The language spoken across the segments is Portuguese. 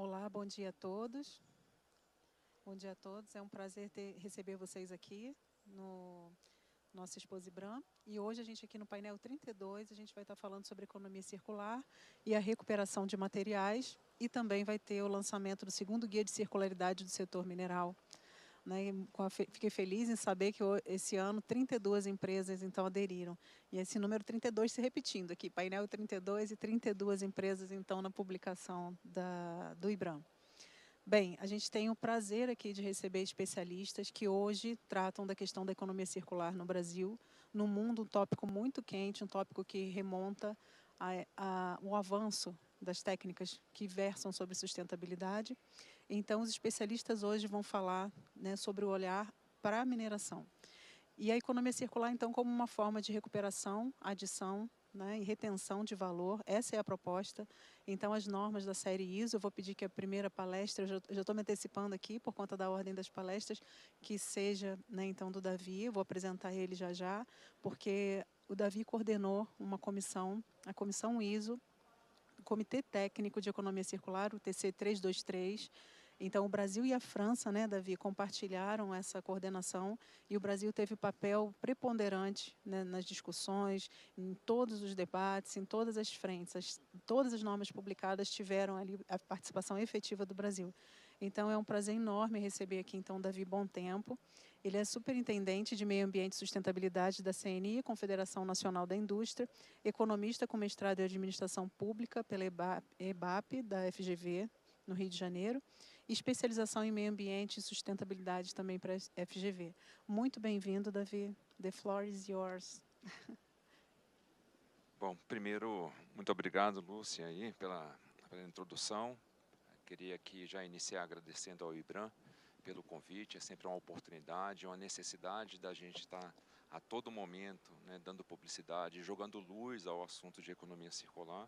Olá, bom dia a todos. Bom dia a todos. É um prazer receber vocês aqui no nosso Expo Zibram. E hoje a gente aqui no painel 32, a gente vai estar falando sobre economia circular e a recuperação de materiais e também vai ter o lançamento do segundo guia de circularidade do setor mineral. Né? Fiquei feliz em saber que esse ano 32 empresas então aderiram. E esse número 32 se repetindo aqui, painel 32 e 32 empresas então na publicação do IBRAM. Bem, a gente tem o prazer aqui de receber especialistas que hoje tratam da questão da economia circular no Brasil, no mundo, um tópico muito quente, um tópico que remonta ao avanço das técnicas que versam sobre sustentabilidade. Então, os especialistas hoje vão falar, né, sobre o olhar para a mineração. E a economia circular, então, como uma forma de recuperação, adição, né, e retenção de valor, essa é a proposta. Então, as normas da série ISO, eu vou pedir que a primeira palestra, eu já estou me antecipando aqui por conta da ordem das palestras, que seja, né, então, do Davi, eu vou apresentar ele já já, porque o Davi coordenou uma comissão, a comissão ISO, o Comitê Técnico de Economia Circular, o TC 323. Então, o Brasil e a França, né, Davi, compartilharam essa coordenação e o Brasil teve papel preponderante, né, nas discussões, em todos os debates, em todas as frentes. Todas as normas publicadas tiveram ali a participação efetiva do Brasil. Então, é um prazer enorme receber aqui, então, Davi Tempo. Ele é superintendente de Meio Ambiente e Sustentabilidade da CNI, Confederação Nacional da Indústria, economista com mestrado em Administração Pública pela EBAP, da FGV, no Rio de Janeiro, e especialização em Meio Ambiente e Sustentabilidade também para a FGV. Muito bem-vindo, Davi. The floor is yours. Bom, primeiro, muito obrigado, Lúcia, aí, pela introdução. Queria aqui já iniciar agradecendo ao IBRAM pelo convite. É sempre uma oportunidade, uma necessidade da gente estar a todo momento, né, dando publicidade, jogando luz ao assunto de economia circular.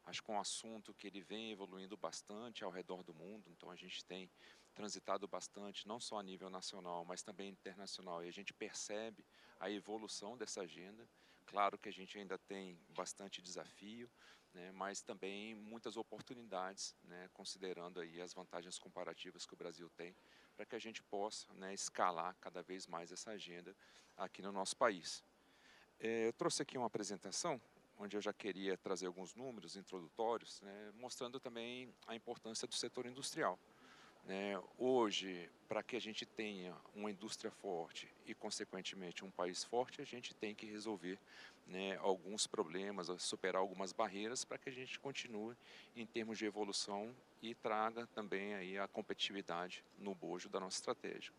Acho que é um assunto que ele vem evoluindo bastante ao redor do mundo, então a gente tem transitado bastante, não só a nível nacional, mas também internacional, e a gente percebe a evolução dessa agenda. Claro que a gente ainda tem bastante desafio, né, mas também muitas oportunidades, né, considerando aí as vantagens comparativas que o Brasil tem, para que a gente possa, né, escalar cada vez mais essa agenda aqui no nosso país. Eu trouxe aqui uma apresentação onde eu já queria trazer alguns números introdutórios, né, mostrando também a importância do setor industrial. Né. Hoje, para que a gente tenha uma indústria forte e, consequentemente, um país forte, a gente tem que resolver, né, alguns problemas, superar algumas barreiras para que a gente continue em termos de evolução e traga também aí a competitividade no bojo da nossa estratégia.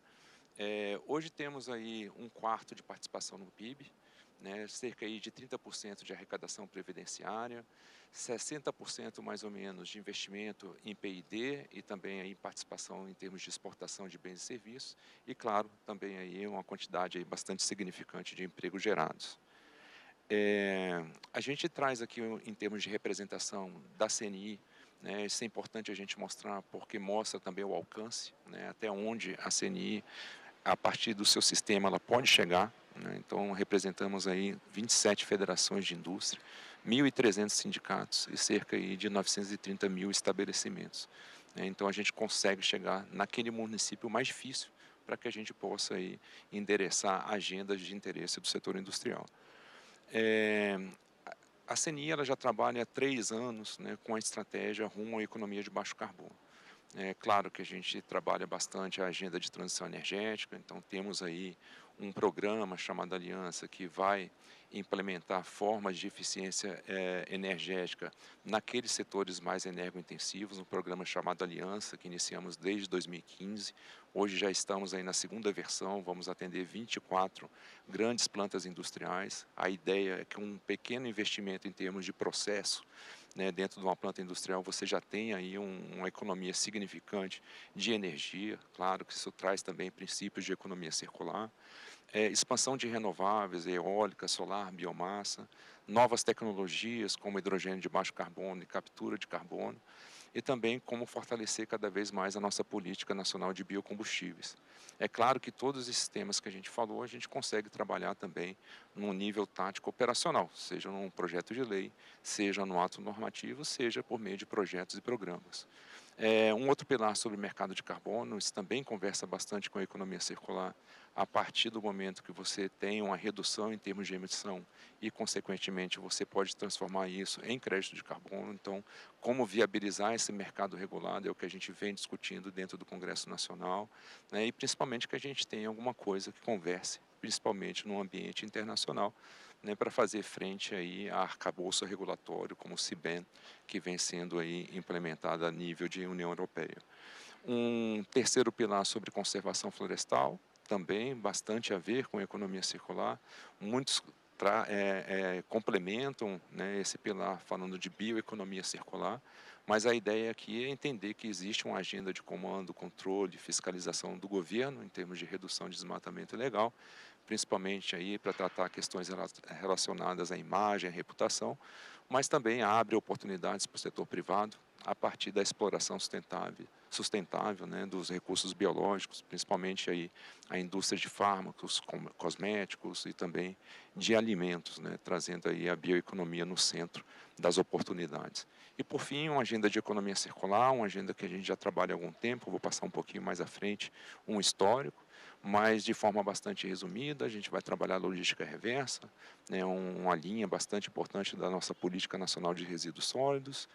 Hoje temos aí 1/4 de participação no PIB, né, cerca aí de 30% de arrecadação previdenciária, 60% mais ou menos de investimento em P&D e também aí participação em termos de exportação de bens e serviços e, claro, também aí uma quantidade aí bastante significante de empregos gerados. A gente traz aqui em termos de representação da CNI, né, isso é importante a gente mostrar porque mostra também o alcance, né, até onde a CNI, a partir do seu sistema, ela pode chegar, né? Então, representamos aí 27 federações de indústria, 1.300 sindicatos e cerca aí de 930 mil estabelecimentos, né? Então, a gente consegue chegar naquele município mais difícil para que a gente possa aí endereçar agendas de interesse do setor industrial. A CNI ela já trabalha há 3 anos, né, com a estratégia rumo à economia de baixo carbono. É claro que a gente trabalha bastante a agenda de transição energética, então temos aí um programa chamado Aliança que vai implementar formas de eficiência energética naqueles setores mais energointensivos, um programa chamado Aliança que iniciamos desde 2015. Hoje já estamos aí na segunda versão, vamos atender 24 grandes plantas industriais. A ideia é que um pequeno investimento em termos de processo, né, dentro de uma planta industrial, você já tem aí uma economia significante de energia. Claro que isso traz também princípios de economia circular, expansão de renováveis, eólica, solar, biomassa, novas tecnologias como hidrogênio de baixo carbono e captura de carbono, e também como fortalecer cada vez mais a nossa política nacional de biocombustíveis. É claro que todos esses temas que a gente falou, a gente consegue trabalhar também num nível tático operacional, seja num projeto de lei, seja no ato normativo, seja por meio de projetos e programas. Um outro pilar sobre o mercado de carbono, isso também conversa bastante com a economia circular, a partir do momento que você tem uma redução em termos de emissão e, consequentemente, você pode transformar isso em crédito de carbono. Então, como viabilizar esse mercado regulado é o que a gente vem discutindo dentro do Congresso Nacional, né, e principalmente que a gente tenha alguma coisa que converse, principalmente no ambiente internacional, né, para fazer frente aí a arcabouço regulatório como o CBAM, que vem sendo aí implementado a nível de União Europeia. Um terceiro pilar sobre conservação florestal, também bastante a ver com a economia circular. Muitos complementam, né, esse pilar falando de bioeconomia circular, mas a ideia aqui é entender que existe uma agenda de comando, controle, fiscalização do governo em termos de redução de desmatamento ilegal, principalmente aí para tratar questões relacionadas à imagem, à reputação, mas também abre oportunidades para o setor privado a partir da exploração sustentável, né, dos recursos biológicos, principalmente aí a indústria de fármacos, cosméticos e também de alimentos, né, trazendo aí a bioeconomia no centro das oportunidades. E por fim, uma agenda de economia circular, uma agenda que a gente já trabalha há algum tempo, vou passar um pouquinho mais à frente, um histórico, mas de forma bastante resumida, a gente vai trabalhar a logística reversa, né, uma linha bastante importante da nossa Política Nacional de Resíduos Sólidos.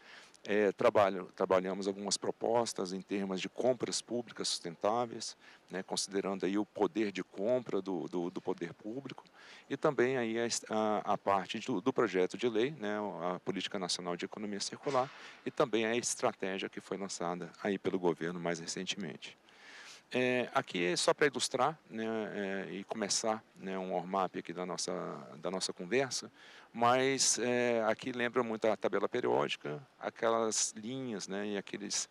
Trabalhamos algumas propostas em termos de compras públicas sustentáveis, né, considerando aí o poder de compra do poder público, e também aí a parte do projeto de lei, né, a Política Nacional de Economia Circular, e também a estratégia que foi lançada aí pelo governo mais recentemente. Aqui é só para ilustrar, né, e começar, né, um warm-up aqui da nossa conversa, mas aqui lembra muito a tabela periódica, aquelas linhas, né, e aqueles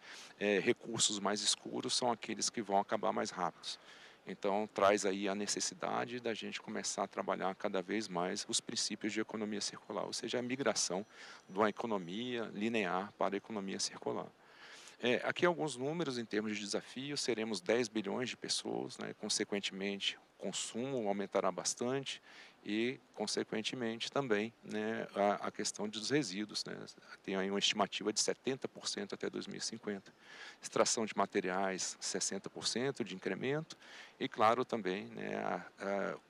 recursos mais escuros são aqueles que vão acabar mais rápidos. Então, traz aí a necessidade da gente começar a trabalhar cada vez mais os princípios de economia circular, ou seja, a migração de uma economia linear para a economia circular. Aqui alguns números em termos de desafio: seremos 10 bilhões de pessoas, né, consequentemente o consumo aumentará bastante e, consequentemente, também, né, a questão dos resíduos, né, tem aí uma estimativa de 70% até 2050. Extração de materiais, 60% de incremento e, claro, também, né,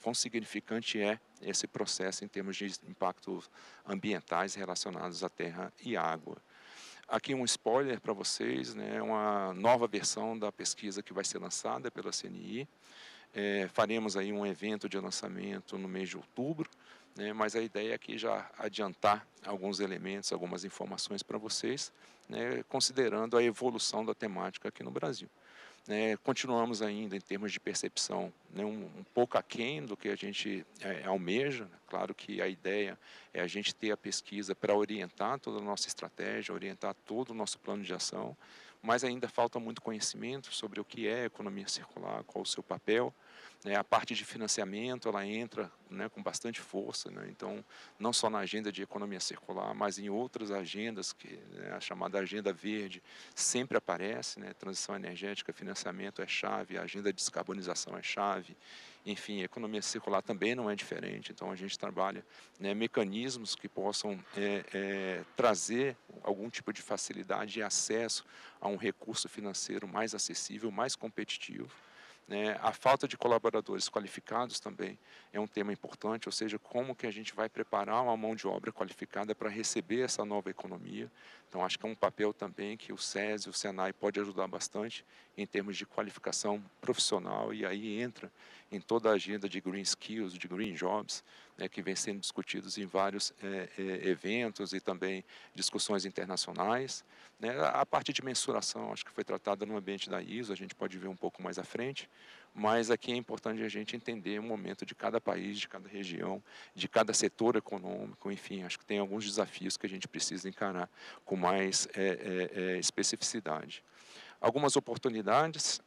quão significante é esse processo em termos de impactos ambientais relacionados à terra e água. Aqui um spoiler para vocês, né, uma nova versão da pesquisa que vai ser lançada pela CNI. Faremos aí um evento de lançamento no mês de outubro, né, mas a ideia aqui é já adiantar alguns elementos, algumas informações para vocês, né, considerando a evolução da temática aqui no Brasil. Continuamos ainda em termos de percepção, né, um pouco aquém do que a gente almeja. Claro que a ideia é a gente ter a pesquisa para orientar toda a nossa estratégia, orientar todo o nosso plano de ação, mas ainda falta muito conhecimento sobre o que é economia circular, qual o seu papel. A parte de financiamento ela entra, né, com bastante força, né, então não só na agenda de economia circular, mas em outras agendas, que, né, a chamada agenda verde sempre aparece, né, transição energética, financiamento é chave, a agenda de descarbonização é chave, enfim, a economia circular também não é diferente. Então a gente trabalha, né, mecanismos que possam trazer algum tipo de facilidade e acesso a um recurso financeiro mais acessível, mais competitivo. A falta de colaboradores qualificados também é um tema importante, ou seja, como que a gente vai preparar uma mão de obra qualificada para receber essa nova economia. Então, acho que é um papel também que o SES e o SENAI pode ajudar bastante em termos de qualificação profissional, e aí entra em toda a agenda de Green Skills, de Green Jobs, né, que vem sendo discutidos em vários eventos e também discussões internacionais. A parte de mensuração, acho que foi tratada no ambiente da ISO, a gente pode ver um pouco mais à frente, mas aqui é importante a gente entender o momento de cada país, de cada região, de cada setor econômico, enfim, acho que tem alguns desafios que a gente precisa encarar com mais especificidade. Algumas oportunidades,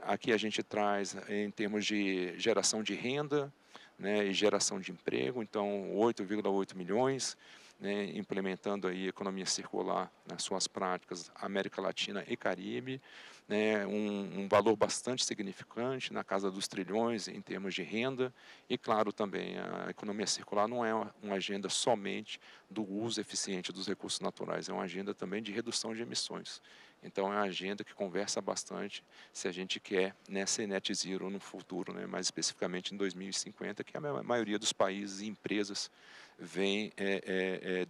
aqui a gente traz em termos de geração de renda, né, e geração de emprego, então 8,8 milhões, né, implementando aí economia circular nas suas práticas, América Latina e Caribe, né, um valor bastante significante, na casa dos trilhões em termos de renda, e claro também a economia circular não é uma agenda somente do uso eficiente dos recursos naturais, é uma agenda também de redução de emissões. Então é uma agenda que conversa bastante se a gente quer, né, ser net zero no futuro, né, mais especificamente em 2050, que a maioria dos países e empresas vem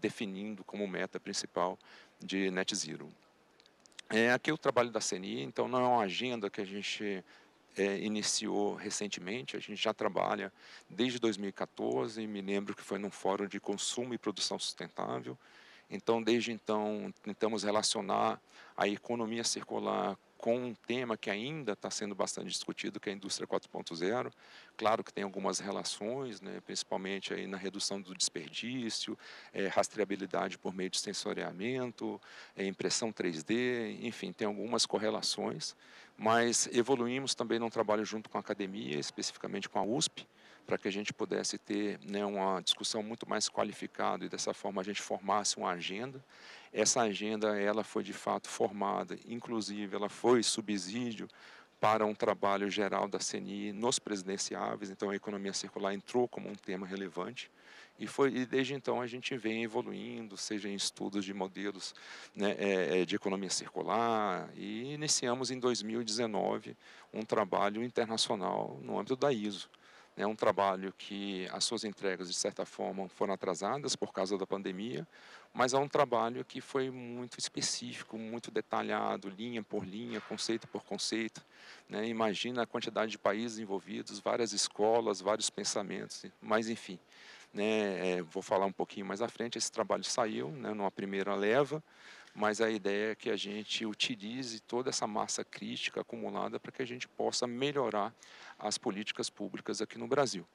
definindo como meta principal de net zero. Aqui o trabalho da CNI, então não é uma agenda que a gente iniciou recentemente, a gente já trabalha desde 2014, me lembro que foi num fórum de consumo e produção sustentável. Então, desde então, tentamos relacionar a economia circular com um tema que ainda está sendo bastante discutido, que é a indústria 4.0. Claro que tem algumas relações, né, principalmente aí na redução do desperdício, rastreabilidade por meio de sensoriamento, impressão 3D, enfim, tem algumas correlações, mas evoluímos também num trabalho junto com a academia, especificamente com a USP, para que a gente pudesse ter, né, uma discussão muito mais qualificada e dessa forma a gente formasse uma agenda. Essa agenda ela foi de fato formada, inclusive ela foi subsídio para um trabalho geral da CNI nos presidenciáveis, então a economia circular entrou como um tema relevante. E desde então a gente vem evoluindo, seja em estudos de modelos, né, de economia circular, e iniciamos em 2019 um trabalho internacional no âmbito da ISO. É um trabalho que as suas entregas, de certa forma, foram atrasadas por causa da pandemia, mas é um trabalho que foi muito específico, muito detalhado, linha por linha, conceito por conceito. Né? Imagina a quantidade de países envolvidos, várias escolas, vários pensamentos, mas enfim. Né, vou falar um pouquinho mais à frente, esse trabalho saiu, né, numa primeira leva, mas a ideia é que a gente utilize toda essa massa crítica acumulada para que a gente possa melhorar as políticas públicas aqui no Brasil.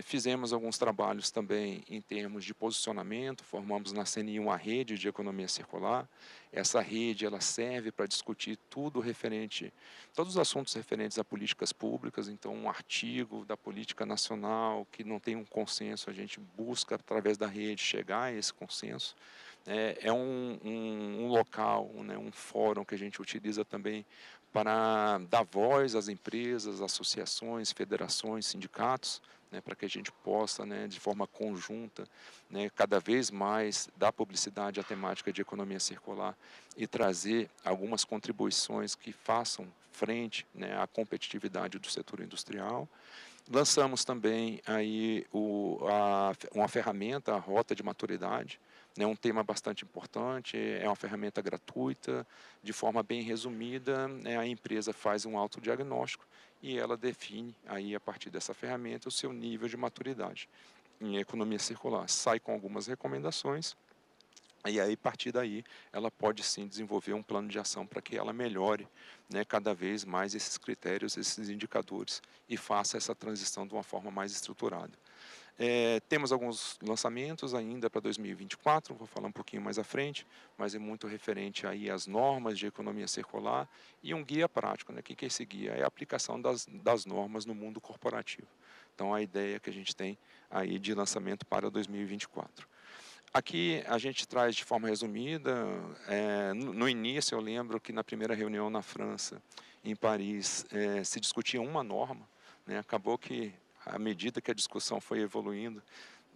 Fizemos alguns trabalhos também em termos de posicionamento, formamos na CNI uma rede de economia circular. Essa rede ela serve para discutir tudo referente, todos os assuntos referentes a políticas públicas, então um artigo da política nacional que não tem um consenso, a gente busca através da rede chegar a esse consenso. É um local, né, um fórum que a gente utiliza também para dar voz às empresas, associações, federações, sindicatos, né, para que a gente possa, né, de forma conjunta, né, cada vez mais dar publicidade à temática de economia circular e trazer algumas contribuições que façam frente, né, à competitividade do setor industrial. Lançamos também aí uma ferramenta, a Rota de Maturidade, né, um tema bastante importante, é uma ferramenta gratuita, de forma bem resumida, né, a empresa faz um autodiagnóstico e ela define aí a partir dessa ferramenta o seu nível de maturidade em economia circular. Sai com algumas recomendações e aí, a partir daí, ela pode sim desenvolver um plano de ação para que ela melhore, né, cada vez mais esses critérios, esses indicadores e faça essa transição de uma forma mais estruturada. Temos alguns lançamentos ainda para 2024, vou falar um pouquinho mais à frente, mas é muito referente aí às normas de economia circular e um guia prático. Né? O que é esse guia? É a aplicação das normas no mundo corporativo. Então, a ideia que a gente tem aí de lançamento para 2024. Aqui a gente traz de forma resumida, no início eu lembro que na primeira reunião na França, em Paris, se discutia uma norma, né? Acabou que, à medida que a discussão foi evoluindo,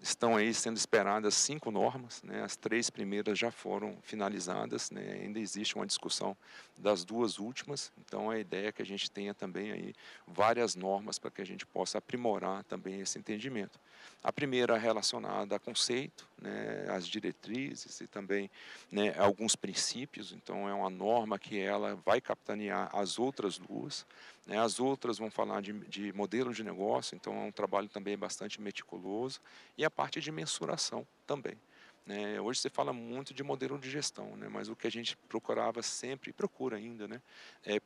estão aí sendo esperadas 5 normas, né? As 3 primeiras já foram finalizadas, né? Ainda existe uma discussão das 2 últimas, então a ideia é que a gente tenha também aí várias normas para que a gente possa aprimorar também esse entendimento. A primeira relacionada a conceito, né? As diretrizes e também, né, alguns princípios, então é uma norma que ela vai capitanear as outras 2, né? As outras vão falar de modelo de negócio, então é um trabalho também bastante meticuloso, e a parte de mensuração também. Né? Hoje se fala muito de modelo de gestão, né? Mas o que a gente procurava sempre, e procura ainda, né,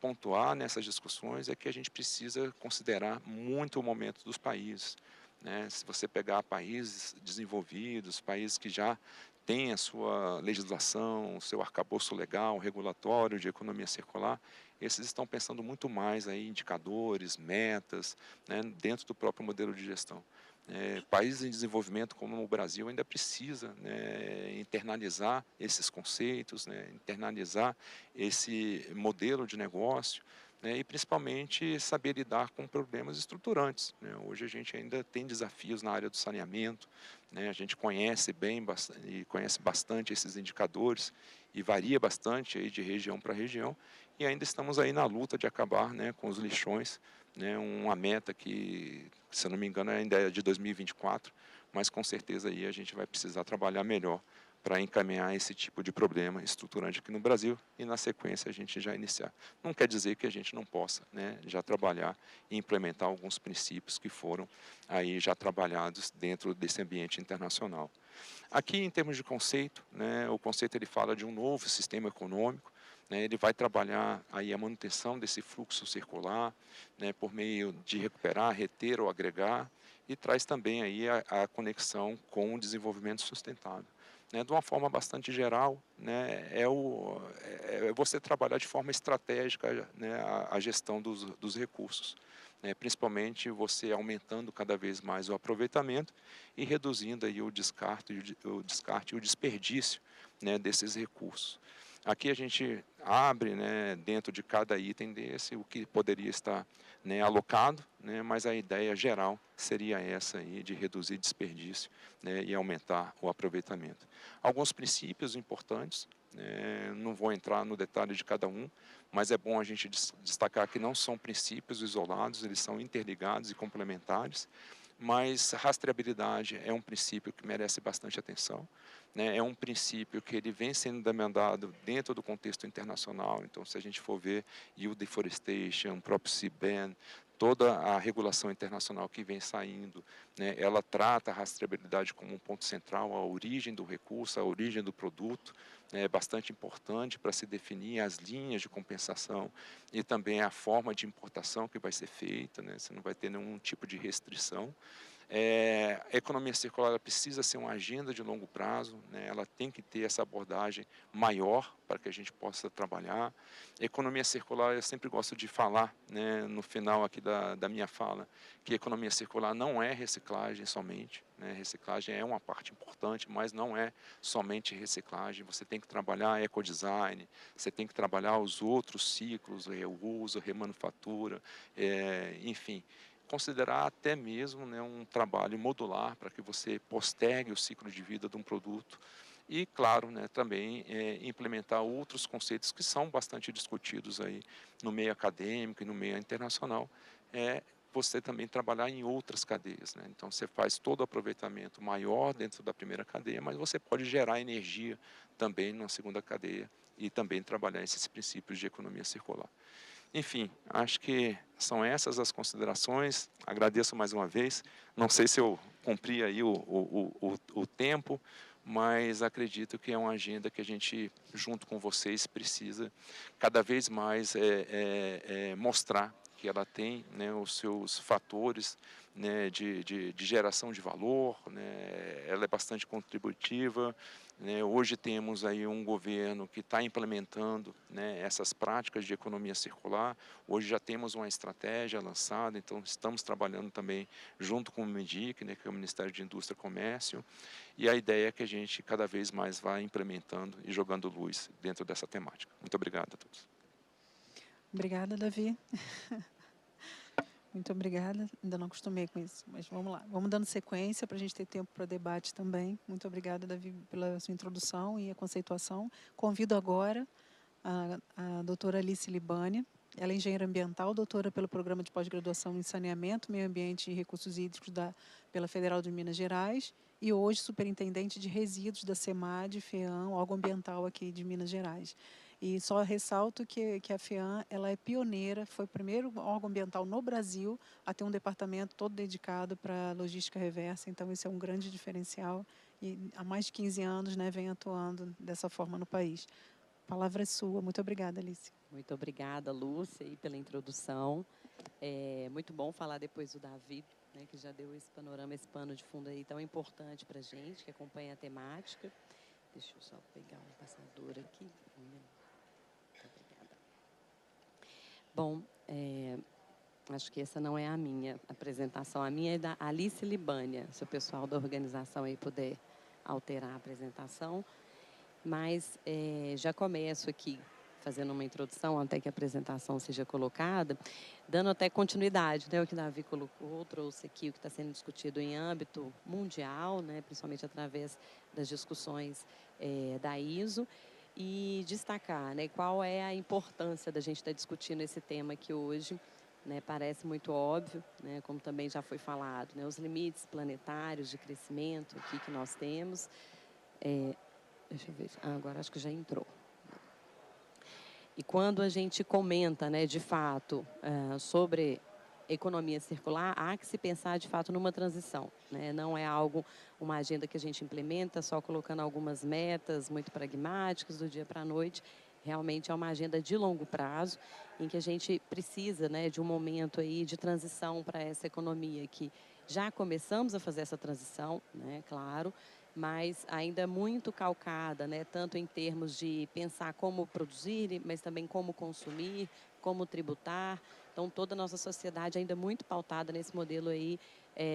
pontuar nessas discussões é que a gente precisa considerar muito o momento dos países. Né? Se você pegar países desenvolvidos, países que já têm a sua legislação, o seu arcabouço legal, regulatório de economia circular, esses estão pensando muito mais aí em indicadores, metas, né, dentro do próprio modelo de gestão. Países em desenvolvimento como o Brasil ainda precisa, né, internalizar esses conceitos, né, internalizar esse modelo de negócio, né, e principalmente saber lidar com problemas estruturantes, né. Hoje a gente ainda tem desafios na área do saneamento, né, a gente conhece bem e conhece bastante esses indicadores e varia bastante aí de região para região, e ainda estamos aí na luta de acabar, né, com os lixões, né, uma meta que, se eu não me engano, ainda é de 2024, mas com certeza aí a gente vai precisar trabalhar melhor para encaminhar esse tipo de problema estruturante aqui no Brasil e, na sequência, a gente já iniciar. Não quer dizer que a gente não possa, né, já trabalhar e implementar alguns princípios que foram aí já trabalhados dentro desse ambiente internacional. Aqui, em termos de conceito, né, o conceito ele fala de um novo sistema econômico, né, ele vai trabalhar aí a manutenção desse fluxo circular, né, por meio de recuperar, reter ou agregar, e traz também aí a conexão com o desenvolvimento sustentável. Né, de uma forma bastante geral, né, é você trabalhar de forma estratégica, né, a gestão dos recursos, né, principalmente você aumentando cada vez mais o aproveitamento e reduzindo aí o descarte e o desperdício, né, desses recursos. Aqui a gente abre, né, dentro de cada item desse o que poderia estar, né, alocado, né, mas a ideia geral seria essa aí de reduzir desperdício, né, e aumentar o aproveitamento. Alguns princípios importantes, né, não vou entrar no detalhe de cada um, mas é bom a gente destacar que não são princípios isolados, eles são interligados e complementares, mas rastreabilidade é um princípio que merece bastante atenção, né? É um princípio que ele vem sendo demandado dentro do contexto internacional. Então, se a gente for ver Yield Deforestation, o próprio CBAM, toda a regulação internacional que vem saindo, né, ela trata a rastreabilidade como um ponto central, a origem do recurso, a origem do produto, é bastante importante para se definir as linhas de compensação e também a forma de importação que vai ser feita, né, você não vai ter nenhum tipo de restrição. A economia circular ela precisa ser uma agenda de longo prazo, né? Ela tem que ter essa abordagem maior para que a gente possa trabalhar. Economia circular, eu sempre gosto de falar, né, no final aqui da minha fala, que economia circular não é reciclagem somente, né? Reciclagem é uma parte importante, mas não é somente reciclagem. Você tem que trabalhar ecodesign, você tem que trabalhar os outros ciclos, reuso, remanufatura, enfim, considerar até mesmo, né, um trabalho modular para que você postergue o ciclo de vida de um produto e, claro, né, também implementar outros conceitos que são bastante discutidos aí no meio acadêmico e no meio internacional, você também trabalhar em outras cadeias, né? Então você faz todo o aproveitamento maior dentro da primeira cadeia, mas você pode gerar energia também na segunda cadeia e também trabalhar esses princípios de economia circular. Enfim, acho que são essas as considerações. Agradeço mais uma vez. Não sei se eu cumpri aí o tempo, mas acredito que é uma agenda que a gente, junto com vocês, precisa cada vez mais mostrar que ela tem, né, os seus fatores, né, de geração de valor, né, ela é bastante contributiva, né. Hoje temos aí um governo que está implementando, né, essas práticas de economia circular. Hoje já temos uma estratégia lançada, então estamos trabalhando também junto com o MEDIC, né, que é o Ministério de Indústria e Comércio, e a ideia é que a gente cada vez mais vá implementando e jogando luz dentro dessa temática. Muito obrigado a todos. Obrigada, Davi. Muito obrigada. Ainda não acostumei com isso, mas vamos lá. Vamos dando sequência para a gente ter tempo para debate também. Muito obrigada, Davi, pela sua introdução e a conceituação. Convido agora a doutora Alice Libânia. Ela é engenheira ambiental, doutora pelo Programa de Pós-Graduação em Saneamento, Meio Ambiente e Recursos Hídricos pela Federal de Minas Gerais e hoje superintendente de resíduos da SEMAD, FEAM, órgão ambiental aqui de Minas Gerais. E só ressalto que a FEAM ela é pioneira, foi o primeiro órgão ambiental no Brasil a ter um departamento todo dedicado para logística reversa, então esse é um grande diferencial e há mais de 15 anos, né, vem atuando dessa forma no país. A palavra é sua. Muito obrigada, Alice. Muito obrigada, Lúcia, aí, pela introdução. É muito bom falar depois do Davi, né, que já deu esse panorama, esse pano de fundo aí tão importante para a gente, que acompanha a temática. Deixa eu só pegar um passador aqui. Muito obrigada. Bom, Acho que essa não é a minha apresentação. A minha é da Alice Libânia, se o pessoal da organização aí puder alterar a apresentação. Mas já começo aqui fazendo uma introdução até que a apresentação seja colocada, dando até continuidade, né, o que o Davi colocou, trouxe aqui o que está sendo discutido em âmbito mundial, né, principalmente através das discussões da ISO, e destacar, né, qual é a importância da gente estar discutindo esse tema aqui hoje. Né, parece muito óbvio, né, como também já foi falado, né, os limites planetários de crescimento aqui que nós temos. Deixa eu ver, agora acho que já entrou. E quando a gente comenta, né, de fato, sobre economia circular, há que se pensar, de fato, numa transição. Né? Não é algo, uma agenda que a gente implementa só colocando algumas metas muito pragmáticas do dia para a noite. Realmente é uma agenda de longo prazo, em que a gente precisa, né, de um momento aí de transição para essa economia que já começamos a fazer essa transição, né, claro, mas ainda muito calcada, né, tanto em termos de pensar como produzir, mas também como consumir, como tributar. Então, toda a nossa sociedade ainda muito pautada nesse modelo aí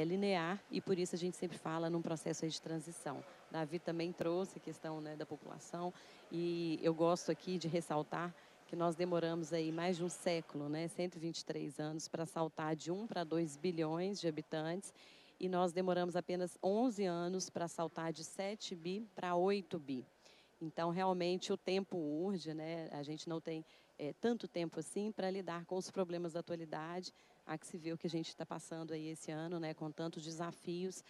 linear, e por isso a gente sempre fala num processo aí de transição. Davi também trouxe a questão, né, da população, e eu gosto aqui de ressaltar que nós demoramos aí mais de um século, né, 123 anos, para saltar de 1 para 2 bilhões de habitantes, e nós demoramos apenas 11 anos para saltar de 7 bi para 8 bi. Então, realmente, o tempo urge, né? A gente não tem tanto tempo assim para lidar com os problemas da atualidade. Há que se ver o que a gente está passando aí esse ano, né? Com tantos desafios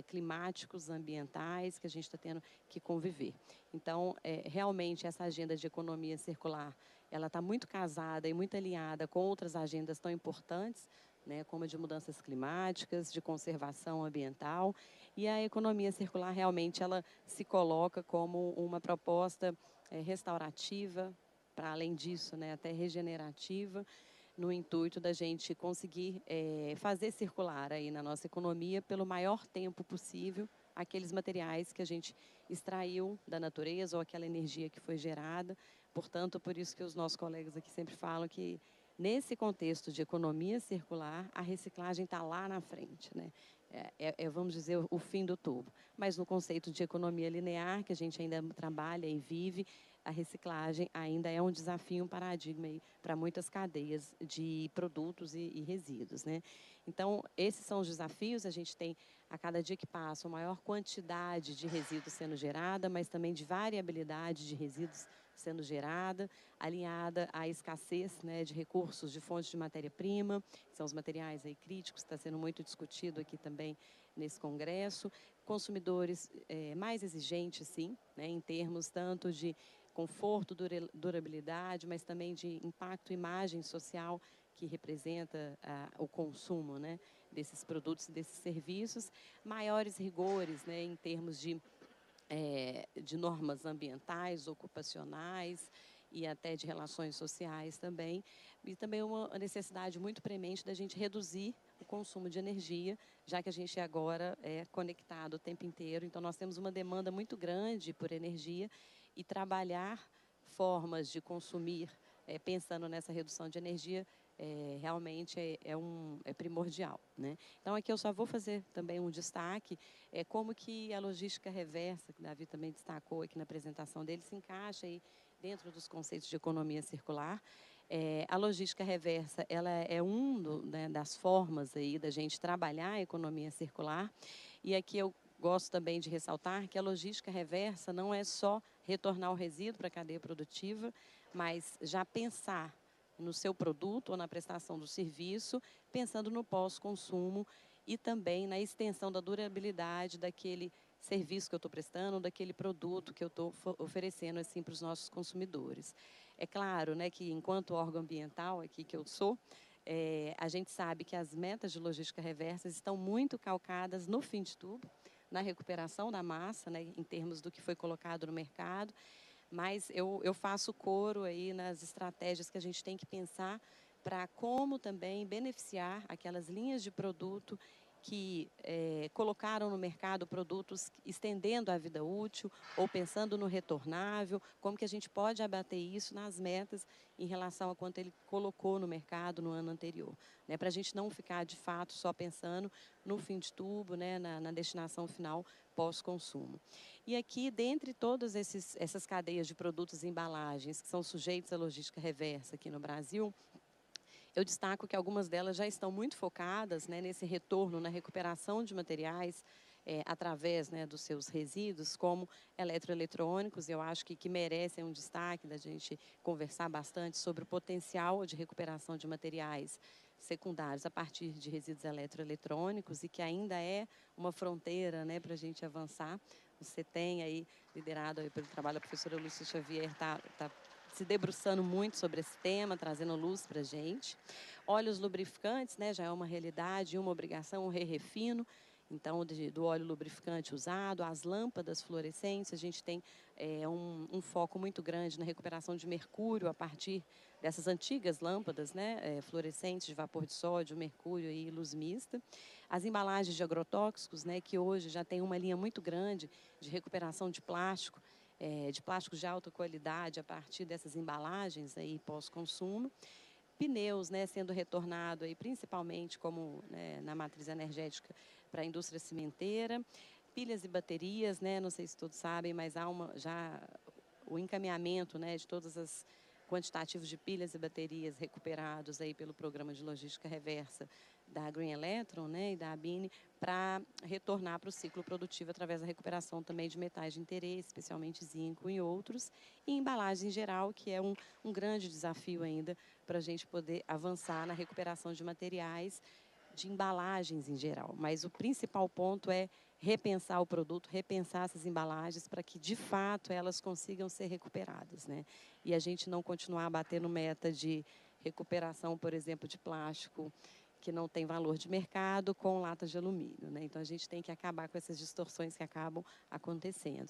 climáticos, ambientais, que a gente está tendo que conviver. Então, realmente, essa agenda de economia circular, ela está muito casada e muito alinhada com outras agendas tão importantes, né, como a de mudanças climáticas, de conservação ambiental, e a economia circular realmente ela se coloca como uma proposta restaurativa, para além disso, né, até regenerativa, no intuito da gente conseguir fazer circular aí na nossa economia pelo maior tempo possível aqueles materiais que a gente extraiu da natureza ou aquela energia que foi gerada. Portanto, por isso que os nossos colegas aqui sempre falam que nesse contexto de economia circular, a reciclagem está lá na frente, né? Vamos dizer, o fim do tubo. Mas no conceito de economia linear, que a gente ainda trabalha e vive, a reciclagem ainda é um desafio, um paradigma para muitas cadeias de produtos e resíduos, né? Então, esses são os desafios. A gente tem, a cada dia que passa, uma maior quantidade de resíduos sendo gerada, mas também de variabilidade de resíduos sendo gerada, alinhada à escassez, né, de recursos, de fontes de matéria-prima, que são os materiais aí críticos, está sendo muito discutido aqui também nesse congresso. Consumidores mais exigentes, sim, né, em termos tanto de conforto, durabilidade, mas também de impacto, imagem social que representa o consumo, né, desses produtos e desses serviços. Maiores rigores, né, em termos de normas ambientais, ocupacionais e até de relações sociais também. E também uma necessidade muito premente da gente reduzir o consumo de energia, já que a gente agora é conectado o tempo inteiro. Então, nós temos uma demanda muito grande por energia e trabalhar formas de consumir, pensando nessa redução de energia, realmente é primordial, né? Então, aqui eu só vou fazer também um destaque, como que a logística reversa, que o Davi também destacou aqui na apresentação dele, se encaixa aí dentro dos conceitos de economia circular. A logística reversa, ela é né, das formas aí da gente trabalhar a economia circular, e aqui eu gosto também de ressaltar que a logística reversa não é só retornar o resíduo para a cadeia produtiva, mas já pensar no seu produto ou na prestação do serviço, pensando no pós-consumo e também na extensão da durabilidade daquele serviço que eu estou prestando, daquele produto que eu estou oferecendo assim, para os nossos consumidores. É claro, né, que enquanto órgão ambiental aqui que eu sou, a gente sabe que as metas de logística reversa estão muito calcadas no fim de tubo, na recuperação da massa, né, em termos do que foi colocado no mercado, mas eu faço coro aí nas estratégias que a gente tem que pensar para como também beneficiar aquelas linhas de produto que colocaram no mercado produtos estendendo a vida útil ou pensando no retornável, como que a gente pode abater isso nas metas em relação a quanto ele colocou no mercado no ano anterior, né, para a gente não ficar, de fato, só pensando no fim de tubo, né, na destinação final pós-consumo. E aqui, dentre todas essas cadeias de produtos e embalagens que são sujeitos à logística reversa aqui no Brasil, eu destaco que algumas delas já estão muito focadas, né, nesse retorno, na recuperação de materiais através, né, dos seus resíduos, como eletroeletrônicos. Eu acho que merecem um destaque da gente conversar bastante sobre o potencial de recuperação de materiais secundários a partir de resíduos eletroeletrônicos e que ainda é uma fronteira, né, para a gente avançar. Você tem aí, liderado aí pelo trabalho da professora Lúcia Xavier, está se debruçando muito sobre esse tema, trazendo luz para a gente. Óleos lubrificantes, né, já é uma realidade e uma obrigação, um refino. Então, do óleo lubrificante usado, as lâmpadas fluorescentes, a gente tem um foco muito grande na recuperação de mercúrio a partir dessas antigas lâmpadas, né, fluorescentes de vapor de sódio, mercúrio e luz mista. As embalagens de agrotóxicos, né, que hoje já tem uma linha muito grande de recuperação de plástico, de plásticos de alta qualidade a partir dessas embalagens aí pós-consumo. Pneus, né, sendo retornado aí principalmente como, né, na matriz energética para a indústria cimenteira. Pilhas e baterias, né, não sei se todos sabem, mas há já o encaminhamento, né, de todas as quantitativos de pilhas e baterias recuperados aí pelo programa de logística reversa da Green Electron, né, e da ABINE, para retornar para o ciclo produtivo através da recuperação também de metais de interesse, especialmente zinco e outros, e embalagem em geral, que é um grande desafio ainda para a gente poder avançar na recuperação de materiais, de embalagens em geral. Mas o principal ponto é repensar o produto, repensar essas embalagens para que, de fato, elas consigam ser recuperadas, né? E a gente não continuar batendo meta de recuperação, por exemplo, de plástico que não tem valor de mercado com latas de alumínio, né? Então, a gente tem que acabar com essas distorções que acabam acontecendo.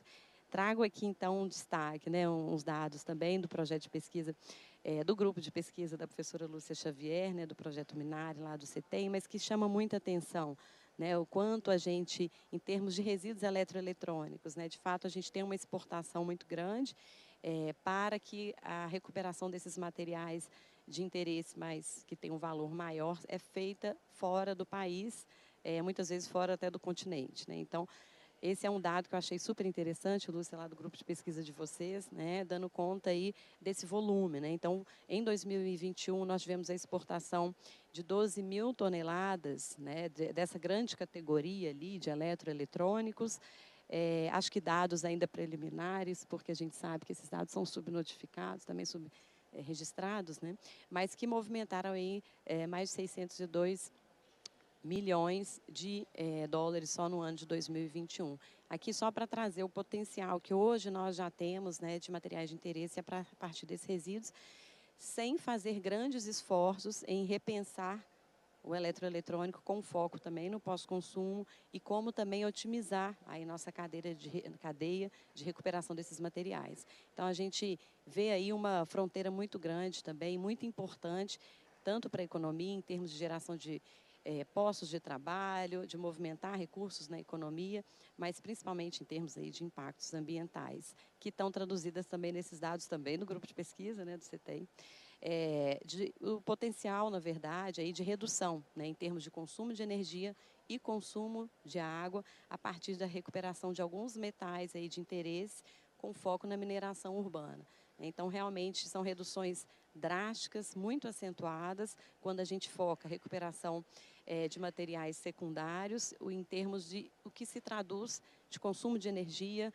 Trago aqui, então, um destaque, né, uns dados também do projeto de pesquisa, do grupo de pesquisa da professora Lúcia Xavier, né, do projeto Minari, lá do CETEM, mas que chama muita atenção, né, o quanto a gente, em termos de resíduos eletroeletrônicos, né, de fato, a gente tem uma exportação muito grande para que a recuperação desses materiais de interesse, mas que tem um valor maior, é feita fora do país, muitas vezes fora até do continente, né? Então, esse é um dado que eu achei super interessante, Lúcia, lá do grupo de pesquisa de vocês, né, dando conta aí desse volume, né? Então, em 2021, nós tivemos a exportação de 12 mil toneladas, né, dessa grande categoria ali de eletroeletrônicos. Acho que dados ainda preliminares, porque a gente sabe que esses dados são subnotificados, também registrados, né, mas que movimentaram aí mais de 602 milhões de dólares só no ano de 2021. Aqui só para trazer o potencial que hoje nós já temos, né, de materiais de interesse a partir desses resíduos, sem fazer grandes esforços em repensar o eletroeletrônico com foco também no pós-consumo e como também otimizar aí nossa cadeia de recuperação desses materiais. Então, a gente vê aí uma fronteira muito grande também, muito importante, tanto para a economia, em termos de geração de postos de trabalho, de movimentar recursos na economia, mas principalmente em termos aí de impactos ambientais, que estão traduzidas também nesses dados também do grupo de pesquisa, né, do CETEM, o potencial, na verdade, aí de redução, né, em termos de consumo de energia e consumo de água, a partir da recuperação de alguns metais aí de interesse, com foco na mineração urbana. Então, realmente, são reduções drásticas, muito acentuadas, quando a gente foca a recuperação de materiais secundários, em termos de o que se traduz de consumo de energia,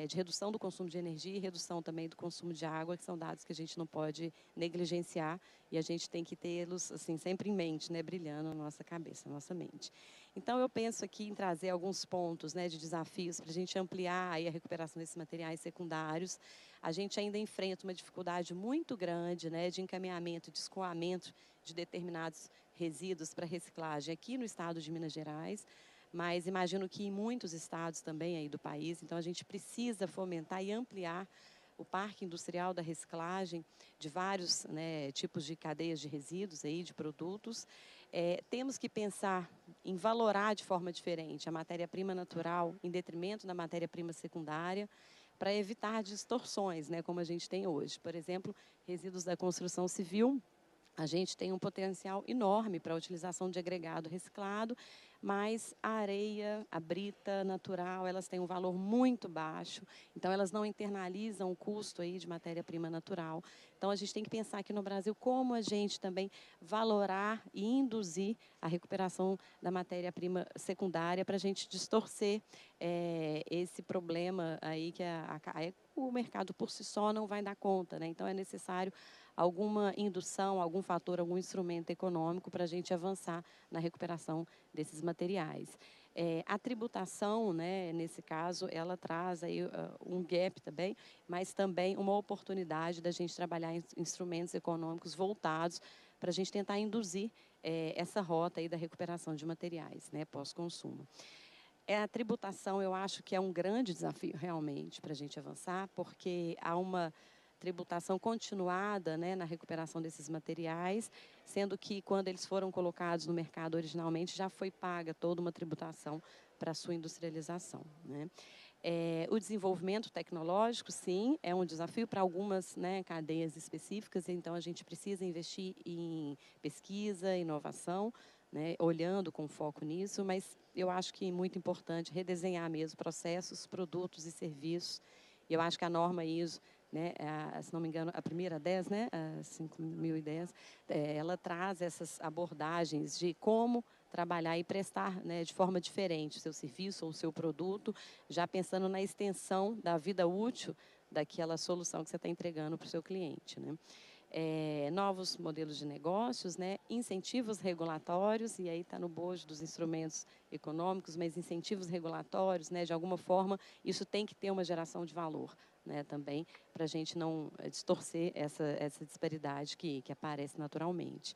de redução do consumo de energia e redução também do consumo de água, que são dados que a gente não pode negligenciar e a gente tem que tê-los assim, sempre em mente, né, brilhando na nossa cabeça, na nossa mente. Então, eu penso aqui em trazer alguns pontos, né, de desafios para a gente ampliar aí a recuperação desses materiais secundários. A gente ainda enfrenta uma dificuldade muito grande, né, de encaminhamento, de escoamento de determinados resíduos para reciclagem aqui no estado de Minas Gerais, mas imagino que em muitos estados também aí do país. Então, a gente precisa fomentar e ampliar o parque industrial da reciclagem de vários, né, tipos de cadeias de resíduos aí, de produtos, temos que pensar em valorar de forma diferente a matéria-prima natural em detrimento da matéria-prima secundária, para evitar distorções, né, como a gente tem hoje. Por exemplo, resíduos da construção civil, a gente tem um potencial enorme para a utilização de agregado reciclado, mas a areia, a brita natural, elas têm um valor muito baixo, então elas não internalizam o custo aí de matéria-prima natural. Então a gente tem que pensar aqui no Brasil como a gente também valorar e induzir a recuperação da matéria-prima secundária para a gente distorcer esse problema aí que o mercado por si só não vai dar conta, né? Então é necessário alguma indução, algum fator, algum instrumento econômico para a gente avançar na recuperação desses materiais. A tributação, né, nesse caso, ela traz aí um gap também, mas também uma oportunidade da gente trabalhar em instrumentos econômicos voltados para a gente tentar induzir essa rota aí da recuperação de materiais, né, pós-consumo. A tributação, eu acho que é um grande desafio realmente para a gente avançar, porque há uma tributação continuada, né, na recuperação desses materiais, sendo que quando eles foram colocados no mercado originalmente já foi paga toda uma tributação para a sua industrialização, né? O desenvolvimento tecnológico, sim, é um desafio para algumas, né, cadeias específicas, então a gente precisa investir em pesquisa, inovação, né, olhando com foco nisso, mas eu acho que é muito importante redesenhar mesmo processos, produtos e serviços. E eu acho que a norma ISO, né, se não me engano, a primeira 10, né, a 5010, ela traz essas abordagens de como trabalhar e prestar, né, de forma diferente o seu serviço ou o seu produto, já pensando na extensão da vida útil daquela solução que você está entregando para o seu cliente, né? Novos modelos de negócios, né, incentivos regulatórios, e aí está no bojo dos instrumentos econômicos, mas incentivos regulatórios, né, de alguma forma, isso tem que ter uma geração de valor, né, também, para a gente não distorcer essa disparidade que aparece naturalmente.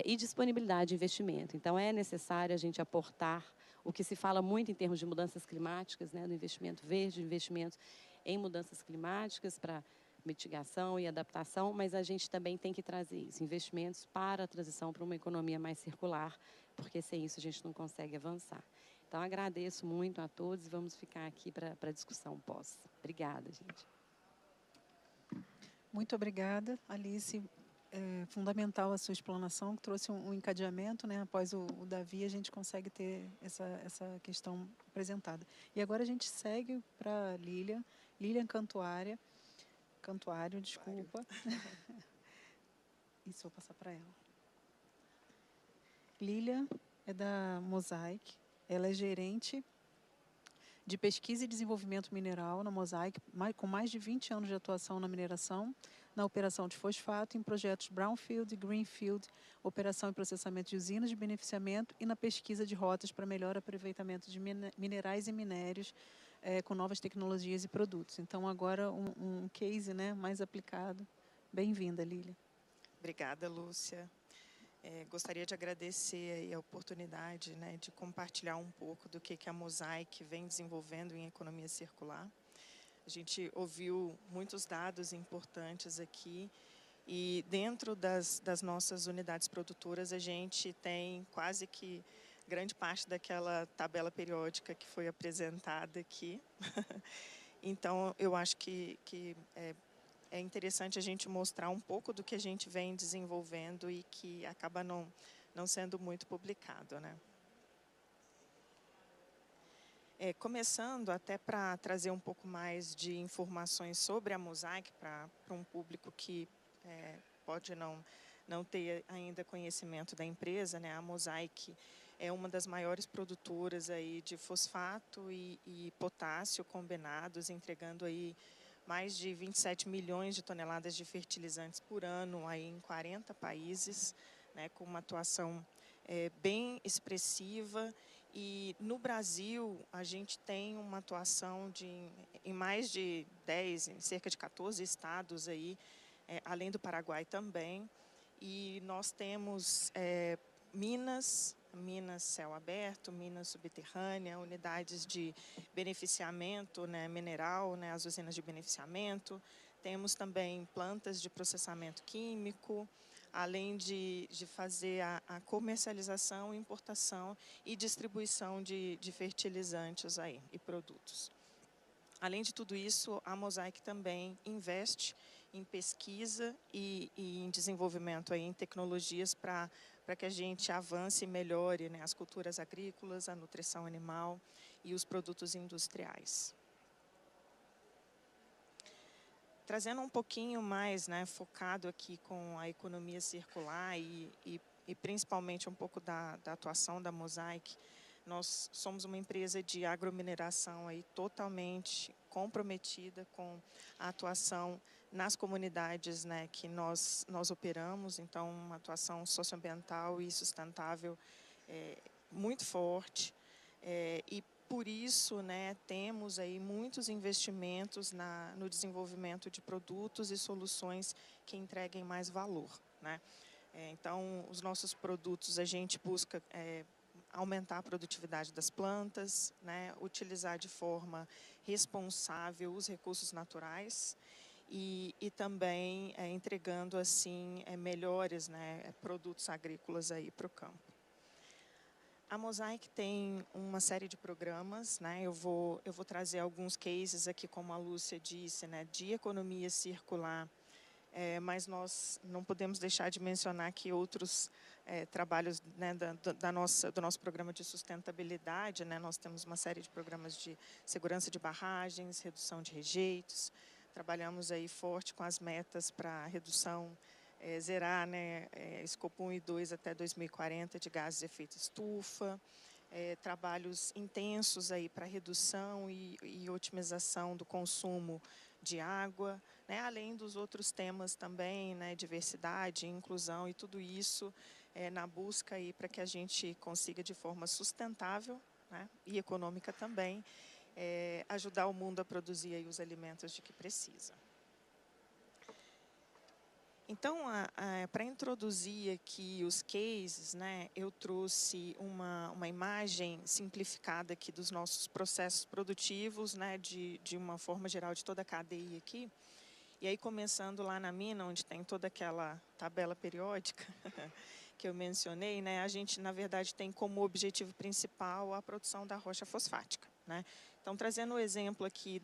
E disponibilidade de investimento. Então, é necessário a gente aportar o que se fala muito em termos de mudanças climáticas, né, do investimento verde, investimento em mudanças climáticas para mitigação e adaptação, mas a gente também tem que trazer isso, investimentos para a transição para uma economia mais circular, porque sem isso a gente não consegue avançar. Então, agradeço muito a todos e vamos ficar aqui para a discussão pós. Obrigada, gente. Muito obrigada, Alice. Fundamental a sua explanação, que trouxe um encadeamento, né? Após o Davi, a gente consegue ter essa questão apresentada. E agora a gente segue para Lilian Cantuário, desculpa. Isso, vou passar para ela. Lilian é da Mosaic, ela é gerente de pesquisa e desenvolvimento mineral na Mosaic, com mais de 20 anos de atuação na mineração, na operação de fosfato, em projetos Brownfield e Greenfield, operação e processamento de usinas de beneficiamento e na pesquisa de rotas para melhor aproveitamento de minerais e minérios com novas tecnologias e produtos. Então, agora um case, né, mais aplicado. Bem-vinda, Lília. Obrigada, Lúcia. Gostaria de agradecer aí a oportunidade, né, de compartilhar um pouco do que a Mosaic vem desenvolvendo em economia circular. A gente ouviu muitos dados importantes aqui e dentro das nossas unidades produtoras a gente tem quase que grande parte daquela tabela periódica que foi apresentada aqui. Então, eu acho que é interessante a gente mostrar um pouco do que a gente vem desenvolvendo e que acaba não sendo muito publicado, né? Começando até para trazer um pouco mais de informações sobre a Mosaic para um público que pode não ter ainda conhecimento da empresa, né? A Mosaic é uma das maiores produtoras aí de fosfato e potássio combinados, entregando aí mais de 27 milhões de toneladas de fertilizantes por ano aí em 40 países, né, com uma atuação bem expressiva. E no Brasil, a gente tem uma atuação em mais de 10, em cerca de 14 estados, aí, além do Paraguai também. E nós temos minas céu aberto, minas subterrânea, unidades de beneficiamento, né, mineral, né, as usinas de beneficiamento. Temos também plantas de processamento químico, além de fazer a comercialização, importação e distribuição de fertilizantes aí, e produtos. Além de tudo isso, a Mosaic também investe em pesquisa e em desenvolvimento aí, em tecnologias para que a gente avance e melhore, né, as culturas agrícolas, a nutrição animal e os produtos industriais. Trazendo um pouquinho mais, né, focado aqui com a economia circular e principalmente um pouco da atuação da Mosaic, nós somos uma empresa de agromineração aí totalmente comprometida com a atuação nas comunidades, né, que nós operamos, então uma atuação socioambiental e sustentável muito forte, e por isso, né, temos aí muitos investimentos no desenvolvimento de produtos e soluções que entreguem mais valor, né? Então, os nossos produtos, a gente busca aumentar a produtividade das plantas, né, utilizar de forma responsável os recursos naturais e também entregando assim melhores, né, produtos agrícolas aí para o campo. A Mosaic tem uma série de programas, né? Eu vou trazer alguns cases aqui, como a Lúcia disse, né, de economia circular, mas nós não podemos deixar de mencionar que outros trabalhos, né, do nosso programa de sustentabilidade, né? Nós temos uma série de programas de segurança de barragens, redução de rejeitos, trabalhamos aí forte com as metas para redução zerar, né, escopo 1 e 2 até 2040 de gases de efeito estufa, trabalhos intensos aí para redução e otimização do consumo de água, né, além dos outros temas também, né, diversidade, inclusão e tudo isso na busca aí para que a gente consiga de forma sustentável, né, e econômica também ajudar o mundo a produzir aí os alimentos de que precisa. Então, para introduzir aqui os cases, né, eu trouxe uma imagem simplificada aqui dos nossos processos produtivos, né, de uma forma geral de toda a cadeia aqui. E aí, começando lá na mina, onde tem toda aquela tabela periódica que eu mencionei, né, a gente, na verdade, tem como objetivo principal a produção da rocha fosfática, né? Então, trazendo o exemplo aqui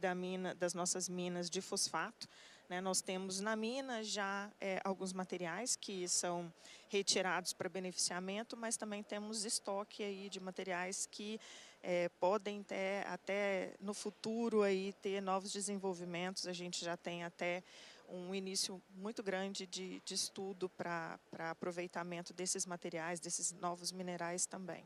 das nossas minas de fosfato, né, nós temos na mina já alguns materiais que são retirados para beneficiamento, mas também temos estoque aí de materiais que podem ter, até no futuro aí, ter novos desenvolvimentos. A gente já tem até um início muito grande de estudo para aproveitamento desses materiais, desses novos minerais também.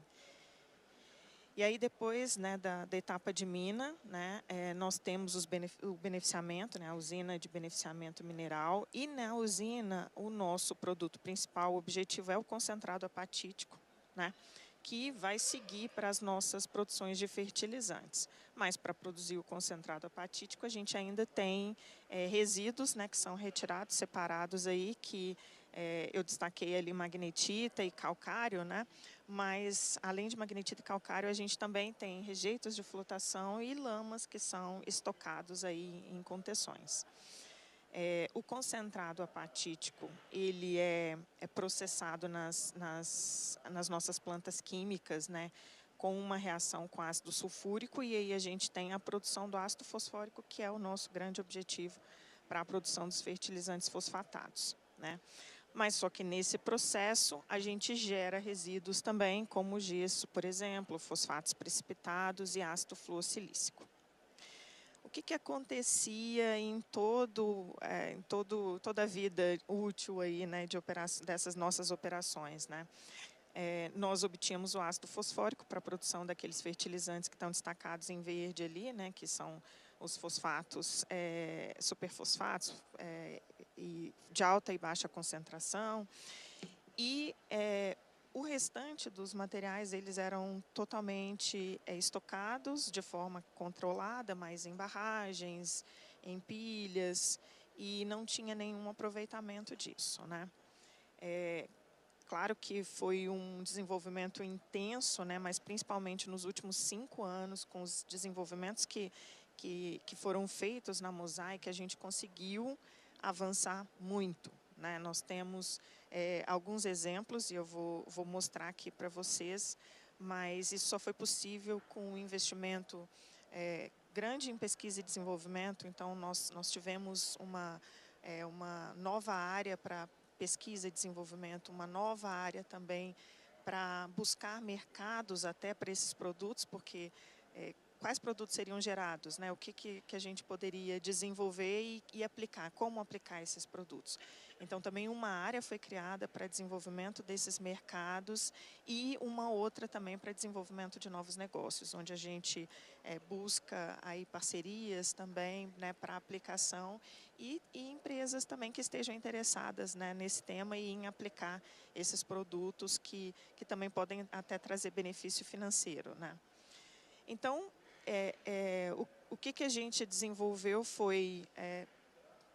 E aí, depois, né, da etapa de mina, né, nós temos o beneficiamento, né, a usina de beneficiamento mineral. E na usina, o nosso produto principal, o objetivo é o concentrado apatítico, né, que vai seguir para as nossas produções de fertilizantes. Mas, para produzir o concentrado apatítico, a gente ainda tem resíduos, né, que são retirados, separados aí, que eu destaquei ali magnetita e calcário, né? Mas, além de magnetita e calcário, a gente também tem rejeitos de flotação e lamas que são estocados aí em contenções. O concentrado apatítico, ele é processado nas nossas plantas químicas, né, com uma reação com ácido sulfúrico, e aí a gente tem a produção do ácido fosfórico, que é o nosso grande objetivo para a produção dos fertilizantes fosfatados, né? Mas só que nesse processo a gente gera resíduos também, como gesso, por exemplo, fosfatos precipitados e ácido fluorsilícico. O que acontecia em toda a vida útil aí, né, dessas nossas operações, né? Nós obtínhamos o ácido fosfórico para a produção daqueles fertilizantes que estão destacados em verde ali, né, que são os fosfatos, superfosfatos, e de alta e baixa concentração. E o restante dos materiais, eles eram totalmente estocados de forma controlada, mas em barragens, em pilhas, e não tinha nenhum aproveitamento disso, né? Claro que foi um desenvolvimento intenso, né, mas principalmente nos últimos 5 anos, com os desenvolvimentos que foram feitos na Mosaic, a gente conseguiu avançar muito, né? Nós temos alguns exemplos, e eu vou mostrar aqui para vocês, mas isso só foi possível com um investimento grande em pesquisa e desenvolvimento. Então, nós tivemos uma nova área para pesquisa e desenvolvimento, uma nova área também para buscar mercados até para esses produtos, porque quais produtos seriam gerados, né? O que a gente poderia desenvolver e aplicar, como aplicar esses produtos. Então, também uma área foi criada para desenvolvimento desses mercados e uma outra também para desenvolvimento de novos negócios, onde a gente busca aí parcerias também, né, para aplicação e empresas também que estejam interessadas, né, nesse tema e em aplicar esses produtos que também podem até trazer benefício financeiro, né. Então, o que a gente desenvolveu foi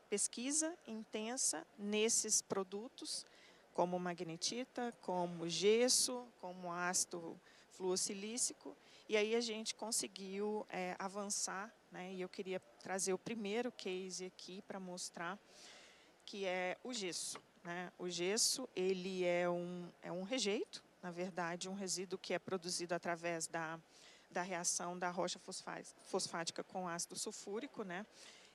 pesquisa intensa nesses produtos, como magnetita, como gesso, como ácido fluosilícico, e aí a gente conseguiu avançar, né, e eu queria trazer o primeiro case aqui para mostrar, que é o gesso, né. O gesso, ele é um rejeito, na verdade, um resíduo que é produzido através da reação da rocha fosfática com ácido sulfúrico, né?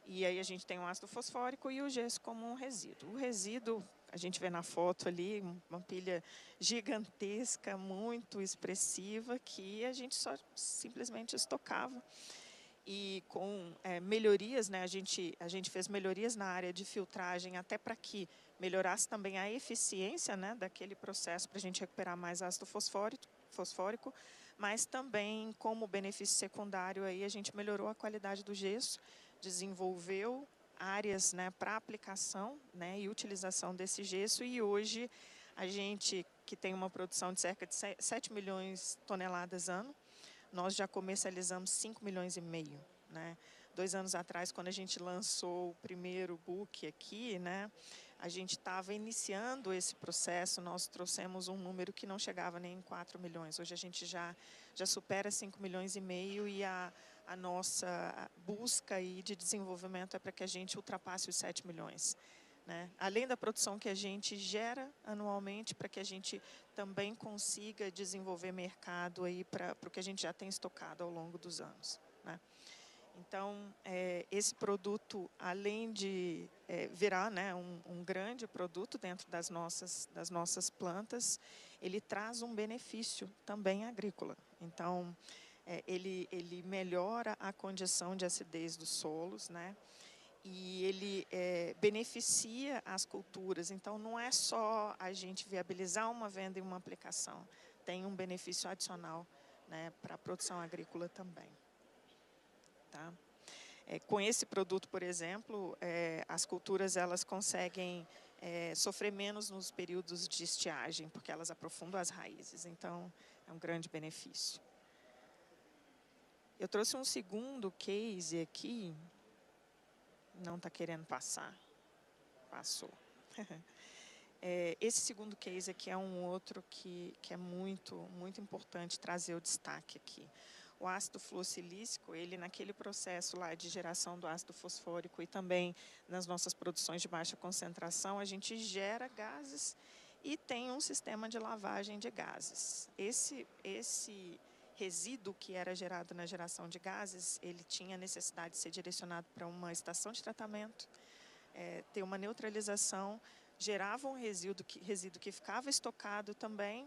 E aí a gente tem o ácido fosfórico e o gesso como um resíduo. O resíduo, a gente vê na foto ali, uma pilha gigantesca, muito expressiva, que a gente só simplesmente estocava. E com melhorias, né, a gente fez melhorias na área de filtragem até para que melhorasse também a eficiência, né, daquele processo para a gente recuperar mais ácido fosfórico, mas também como benefício secundário aí a gente melhorou a qualidade do gesso, desenvolveu áreas, né, para aplicação, né, e utilização desse gesso, e hoje a gente, que tem uma produção de cerca de 7 milhões de toneladas ano, nós já comercializamos 5 milhões e meio, né. 2 anos atrás, quando a gente lançou o primeiro book aqui, né, a gente estava iniciando esse processo, nós trouxemos um número que não chegava nem em 4 milhões. Hoje a gente já supera 5 milhões e meio e a nossa busca aí de desenvolvimento é para que a gente ultrapasse os 7 milhões. Né? Além da produção que a gente gera anualmente, para que a gente também consiga desenvolver mercado aí para o que a gente já tem estocado ao longo dos anos. Né? Então, esse produto, além de virar, né, um grande produto dentro das nossas plantas, ele traz um benefício também agrícola. Então, ele melhora a condição de acidez dos solos, né? E ele beneficia as culturas. Então, não é só a gente viabilizar uma venda e uma aplicação, tem um benefício adicional, né, para a produção agrícola também. Tá? Com esse produto, por exemplo, as culturas elas conseguem sofrer menos nos períodos de estiagem, porque elas aprofundam as raízes. Então, é um grande benefício. Eu trouxe um segundo case aqui. Não está querendo passar. Passou. Esse segundo case aqui é um outro que é muito, muito importante trazer o destaque aqui. O ácido fluosilícico, ele naquele processo lá de geração do ácido fosfórico e também nas nossas produções de baixa concentração, a gente gera gases e tem um sistema de lavagem de gases. Esse resíduo que era gerado na geração de gases, ele tinha necessidade de ser direcionado para uma estação de tratamento, ter uma neutralização, gerava um resíduo que ficava estocado também,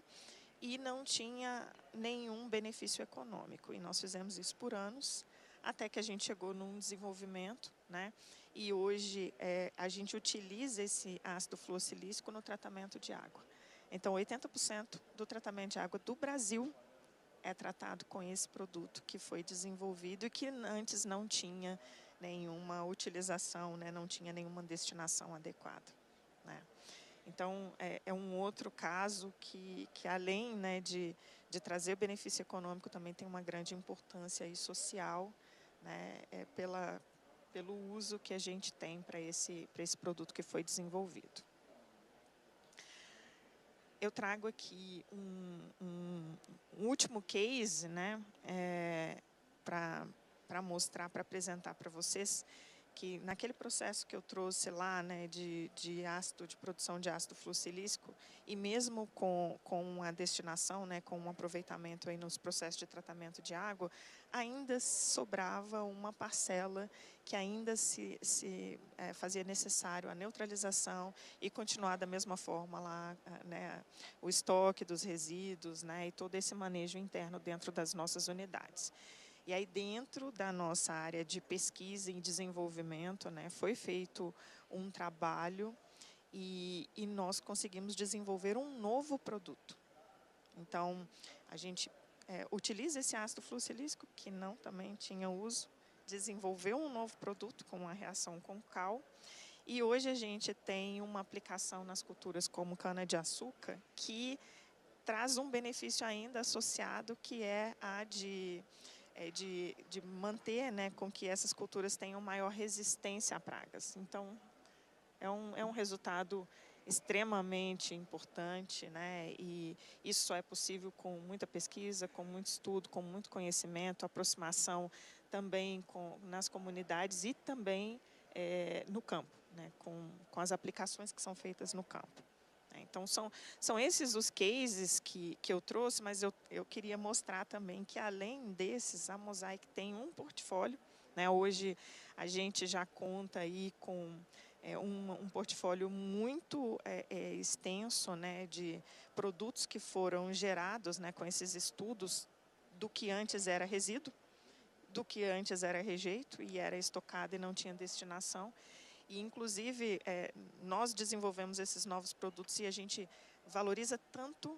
e não tinha nenhum benefício econômico. E nós fizemos isso por anos, até que a gente chegou num desenvolvimento, né? E hoje a gente utiliza esse ácido fluosilícico no tratamento de água. Então, 80% do tratamento de água do Brasil é tratado com esse produto que foi desenvolvido e que antes não tinha nenhuma utilização, né? Não tinha nenhuma destinação adequada. Né? Então, é um outro caso que além, né, de trazer benefício econômico, também tem uma grande importância aí social, né, pelo uso que a gente tem para esse produto que foi desenvolvido. Eu trago aqui um último case, né, para mostrar, para apresentar para vocês, que naquele processo que eu trouxe lá, né, de produção de ácido fluosilícico, e mesmo com a destinação, né, com um aproveitamento aí nos processos de tratamento de água, ainda sobrava uma parcela que ainda fazia necessário a neutralização e continuar da mesma forma lá, né, o estoque dos resíduos, né, e todo esse manejo interno dentro das nossas unidades. E aí, dentro da nossa área de pesquisa e desenvolvimento, né, foi feito um trabalho e nós conseguimos desenvolver um novo produto. Então, a gente utiliza esse ácido fluosilícico, que não também tinha uso, desenvolveu um novo produto com uma reação com cal, e hoje a gente tem uma aplicação nas culturas como cana-de-açúcar, que traz um benefício ainda associado, que é a de manter, né, com que essas culturas tenham maior resistência a pragas. Então, é um resultado extremamente importante, né, e isso só é possível com muita pesquisa, com muito estudo, com muito conhecimento, aproximação também nas comunidades e também no campo, né, com as aplicações que são feitas no campo. Então, são esses os cases que eu trouxe, mas eu queria mostrar também que, além desses, a Mosaic tem um portfólio, né? Hoje, a gente já conta aí com um portfólio muito extenso, né, de produtos que foram gerados, né, com esses estudos do que antes era resíduo, do que antes era rejeito e era estocado e não tinha destinação. E, inclusive, nós desenvolvemos esses novos produtos e a gente valoriza tanto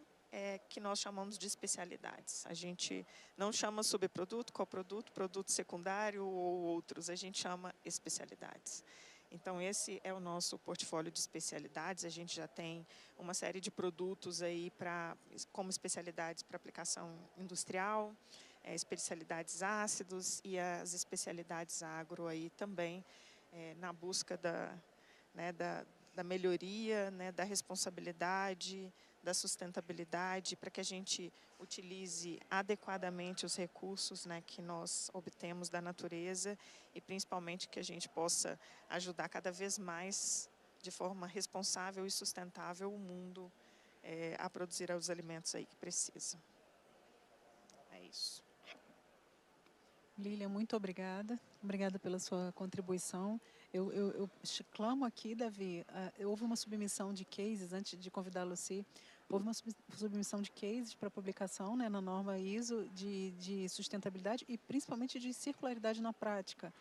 que nós chamamos de especialidades. A gente não chama subproduto, coproduto, produto secundário ou outros, a gente chama especialidades. Então, esse é o nosso portfólio de especialidades. A gente já tem uma série de produtos aí como especialidades para aplicação industrial, especialidades ácidos e as especialidades agro aí também, na busca da melhoria, né, da responsabilidade, da sustentabilidade, para que a gente utilize adequadamente os recursos, né, que nós obtemos da natureza e, principalmente, que a gente possa ajudar cada vez mais, de forma responsável e sustentável, o mundo a produzir os alimentos aí que precisa. É isso. Lília, muito obrigada. Obrigada pela sua contribuição. Eu clamo aqui, Davi, houve uma submissão de cases, antes de convidar a Lucy, houve uma submissão de cases para publicação, né, na norma ISO de sustentabilidade e principalmente de circularidade na prática.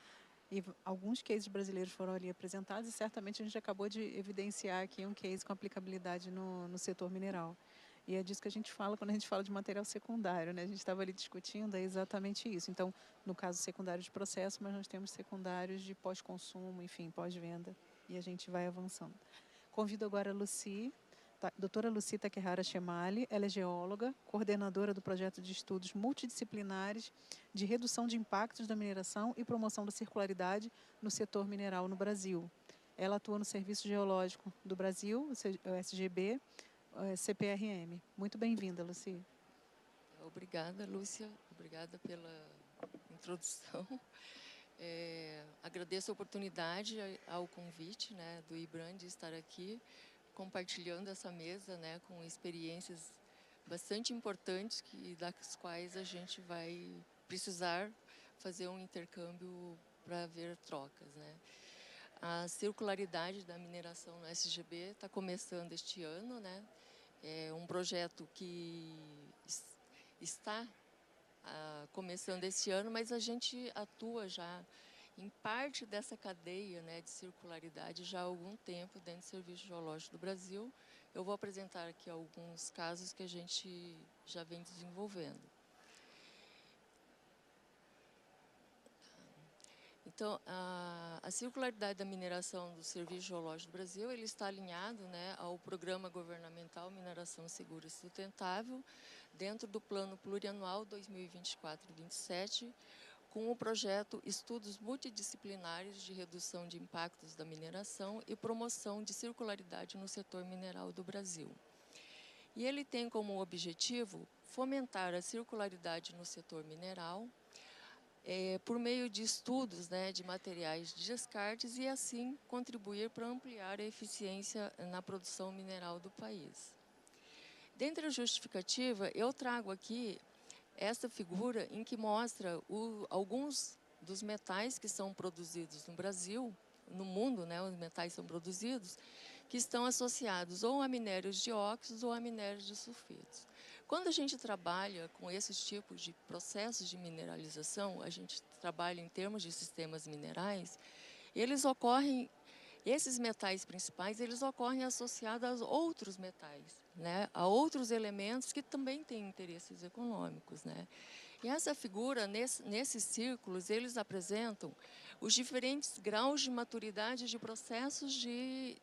E alguns cases brasileiros foram ali apresentados e certamente a gente acabou de evidenciar aqui um case com aplicabilidade no setor mineral. E é disso que a gente fala quando a gente fala de material secundário, né? A gente estava ali discutindo, é exatamente isso. Então, no caso secundário de processo, mas nós temos secundários de pós-consumo, enfim, pós-venda, e a gente vai avançando. Convido agora a Lucy, doutora Lucy Takehara Shemali. Ela é geóloga, coordenadora do projeto de estudos multidisciplinares de redução de impactos da mineração e promoção da circularidade no setor mineral no Brasil. Ela atua no Serviço Geológico do Brasil, o SGB, CPRM. Muito bem-vinda, Lucy. Obrigada, Lúcia. Obrigada pela introdução. Agradeço a oportunidade, ao convite, né, do IBRAM de estar aqui, compartilhando essa mesa, né, com experiências bastante importantes, das quais a gente vai precisar fazer um intercâmbio para haver trocas, né. A circularidade da mineração no SGB está começando este ano, né. É um projeto que está começando esse ano, mas a gente atua já em parte dessa cadeia, né, de circularidade já há algum tempo dentro do Serviço Geológico do Brasil. Eu vou apresentar aqui alguns casos que a gente já vem desenvolvendo. Então, a circularidade da mineração do Serviço Geológico do Brasil, ele está alinhado, né, ao Programa Governamental Mineração Segura e Sustentável, dentro do Plano Plurianual 2024-27, com o projeto Estudos Multidisciplinares de Redução de Impactos da Mineração e Promoção de Circularidade no Setor Mineral do Brasil. E ele tem como objetivo fomentar a circularidade no setor mineral, por meio de estudos, né, de materiais de descartes e assim contribuir para ampliar a eficiência na produção mineral do país. Dentre a justificativa, eu trago aqui essa figura em que mostra alguns dos metais que são produzidos no Brasil, no mundo, né, os metais são produzidos, que estão associados ou a minérios de óxidos ou a minérios de sulfitos. Quando a gente trabalha com esses tipos de processos de mineralização, a gente trabalha em termos de sistemas minerais, esses metais principais, eles ocorrem associados a outros metais, né? A outros elementos que também têm interesses econômicos, né? E essa figura, nesses círculos, eles apresentam os diferentes graus de maturidade de processos de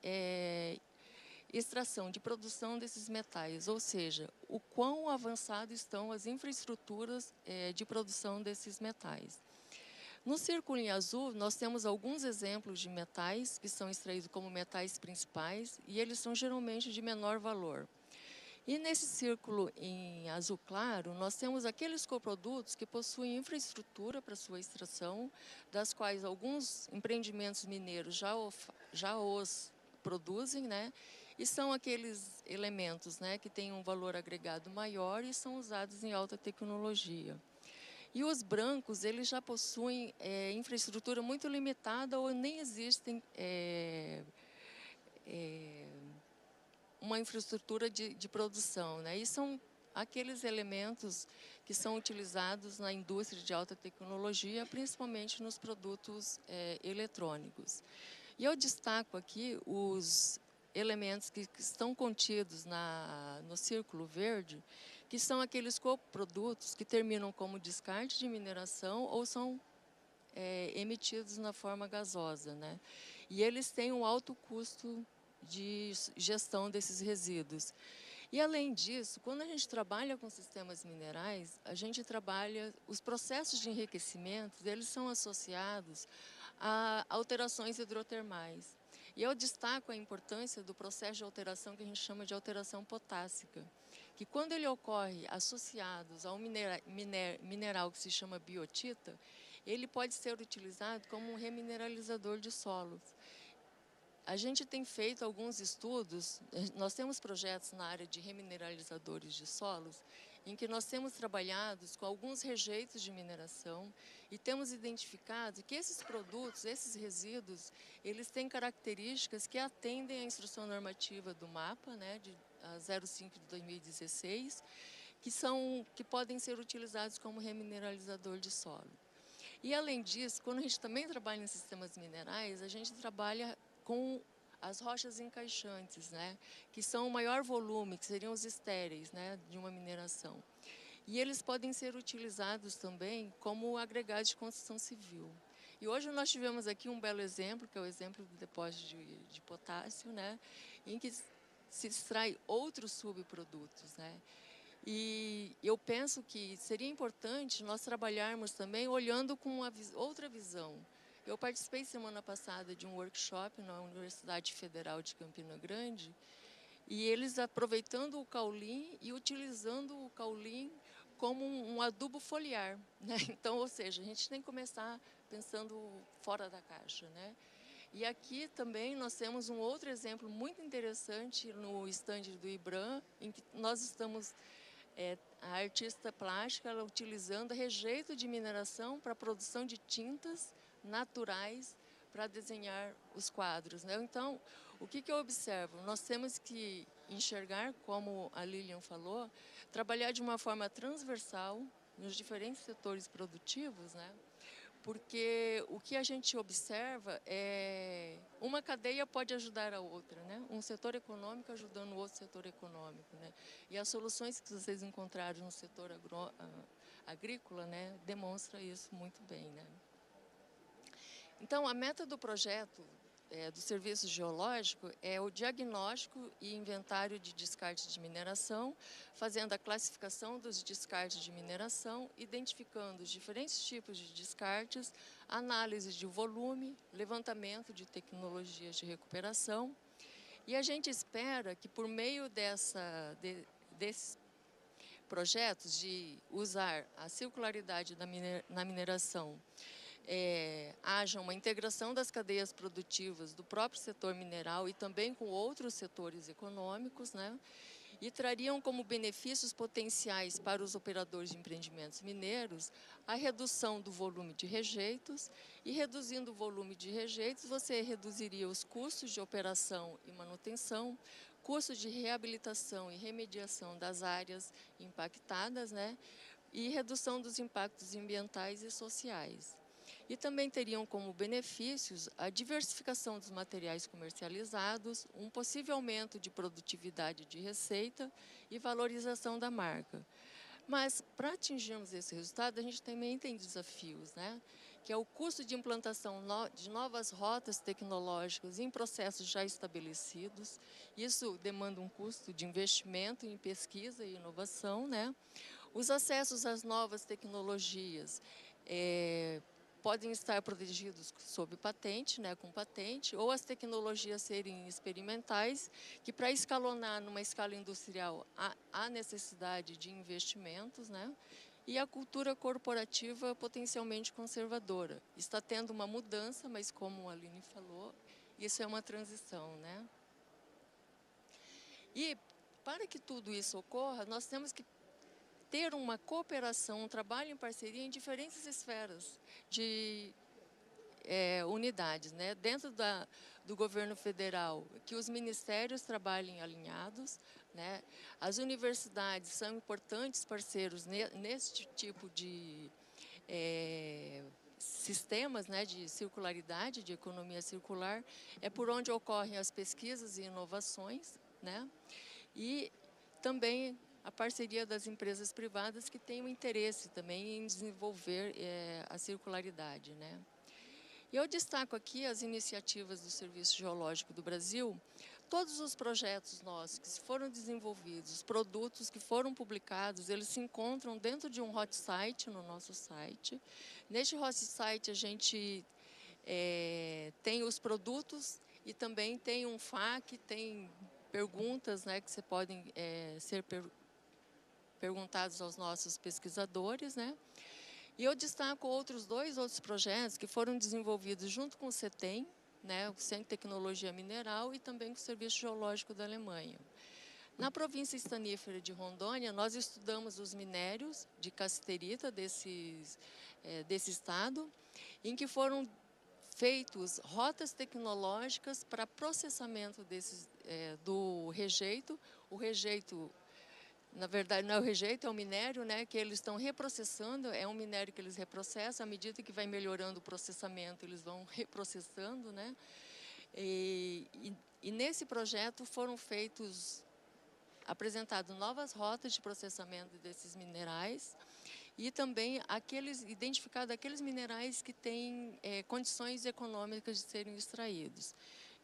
extração, de produção desses metais, ou seja, o quão avançado estão as infraestruturas de produção desses metais. No círculo em azul, nós temos alguns exemplos de metais que são extraídos como metais principais e eles são geralmente de menor valor. E nesse círculo em azul claro, nós temos aqueles coprodutos que possuem infraestrutura para sua extração, das quais alguns empreendimentos mineiros já os produzem, né? E são aqueles elementos, né, que têm um valor agregado maior e são usados em alta tecnologia. E os brancos, eles já possuem infraestrutura muito limitada ou nem existem uma infraestrutura de produção, né? E são aqueles elementos que são utilizados na indústria de alta tecnologia, principalmente nos produtos eletrônicos. E eu destaco aqui os elementos que estão contidos no círculo verde, que são aqueles coprodutos que terminam como descarte de mineração ou são emitidos na forma gasosa, né? E eles têm um alto custo de gestão desses resíduos. E, além disso, quando a gente trabalha com sistemas minerais, a gente trabalha, os processos de enriquecimento, eles são associados a alterações hidrotermais. E eu destaco a importância do processo de alteração que a gente chama de alteração potássica, que quando ele ocorre associados a um mineral que se chama biotita, ele pode ser utilizado como um remineralizador de solos. A gente tem feito alguns estudos, nós temos projetos na área de remineralizadores de solos, em que nós temos trabalhado com alguns rejeitos de mineração e temos identificado que esses produtos, esses resíduos, eles têm características que atendem à instrução normativa do MAPA, né, a 05 de 2016, que podem ser utilizados como remineralizador de solo. E, além disso, quando a gente também trabalha em sistemas minerais, a gente trabalha com as rochas encaixantes, né, que são o maior volume, que seriam os estéreis, né, de uma mineração. E eles podem ser utilizados também como agregados de construção civil. E hoje nós tivemos aqui um belo exemplo, que é o exemplo do depósito de potássio, né, em que se extrai outros subprodutos, né. E eu penso que seria importante nós trabalharmos também olhando com outra visão. Eu participei semana passada de um workshop na Universidade Federal de Campina Grande e eles aproveitando o caulim e utilizando o caulim como um adubo foliar, né? Então, ou seja, a gente tem que começar pensando fora da caixa, né? E aqui também nós temos um outro exemplo muito interessante no estande do IBRAM, em que nós estamos, a artista plástica ela utilizando rejeito de mineração para a produção de tintas naturais para desenhar os quadros, né? Então, o que eu observo? Nós temos que enxergar, como a Lilian falou, trabalhar de uma forma transversal nos diferentes setores produtivos, né? Porque o que a gente observa é uma cadeia pode ajudar a outra, né? Um setor econômico ajudando o outro setor econômico, né? E as soluções que vocês encontraram no setor agrícola, né, demonstra isso muito bem, né? Então, a meta do projeto do Serviço Geológico é o diagnóstico e inventário de descartes de mineração, fazendo a classificação dos descartes de mineração, identificando os diferentes tipos de descartes, análise de volume, levantamento de tecnologias de recuperação. E a gente espera que, por meio projetos de usar a circularidade na mineração, haja uma integração das cadeias produtivas do próprio setor mineral e também com outros setores econômicos, né? E trariam como benefícios potenciais para os operadores de empreendimentos mineiros a redução do volume de rejeitos, e reduzindo o volume de rejeitos, você reduziria os custos de operação e manutenção, custos de reabilitação e remediação das áreas impactadas, né? E redução dos impactos ambientais e sociais. E também teriam como benefícios a diversificação dos materiais comercializados, um possível aumento de produtividade de receita e valorização da marca. Mas, para atingirmos esse resultado, a gente também tem desafios, né? Que é o custo de implantação de novas rotas tecnológicas em processos já estabelecidos. Isso demanda um custo de investimento em pesquisa e inovação, né? Os acessos às novas tecnologias podem estar protegidos sob patente, né, com patente, ou as tecnologias serem experimentais, que para escalonar numa escala industrial há necessidade de investimentos, né, e a cultura corporativa potencialmente conservadora. Está tendo uma mudança, mas como a Aline falou, isso é uma transição, né. E para que tudo isso ocorra, nós temos que ter uma cooperação, um trabalho em parceria em diferentes esferas de unidades, né? Dentro do governo federal, que os ministérios trabalhem alinhados, né? As universidades são importantes parceiros neste tipo de sistemas, né, de circularidade, de economia circular, é por onde ocorrem as pesquisas e inovações, né? E também a parceria das empresas privadas que têm um interesse também em desenvolver a circularidade, né? E eu destaco aqui as iniciativas do Serviço Geológico do Brasil, todos os projetos nossos que foram desenvolvidos, os produtos que foram publicados, eles se encontram dentro de um hot site no nosso site. Neste hot site a gente tem os produtos e também tem um FAQ, tem perguntas, né, que podem ser perguntados aos nossos pesquisadores, né? E eu destaco dois outros projetos que foram desenvolvidos junto com o CETEM, né, o Centro de Tecnologia Mineral, e também com o Serviço Geológico da Alemanha. Na província estanífera de Rondônia, nós estudamos os minérios de cassiterita desse estado, em que foram feitos rotas tecnológicas para processamento do rejeito. O rejeito, na verdade, não é o rejeito, é o minério, né, que eles estão reprocessando, é um minério que eles reprocessam, à medida que vai melhorando o processamento, eles vão reprocessando, né, e nesse projeto foram apresentadas novas rotas de processamento desses minerais e também identificados aqueles minerais que têm condições econômicas de serem extraídos.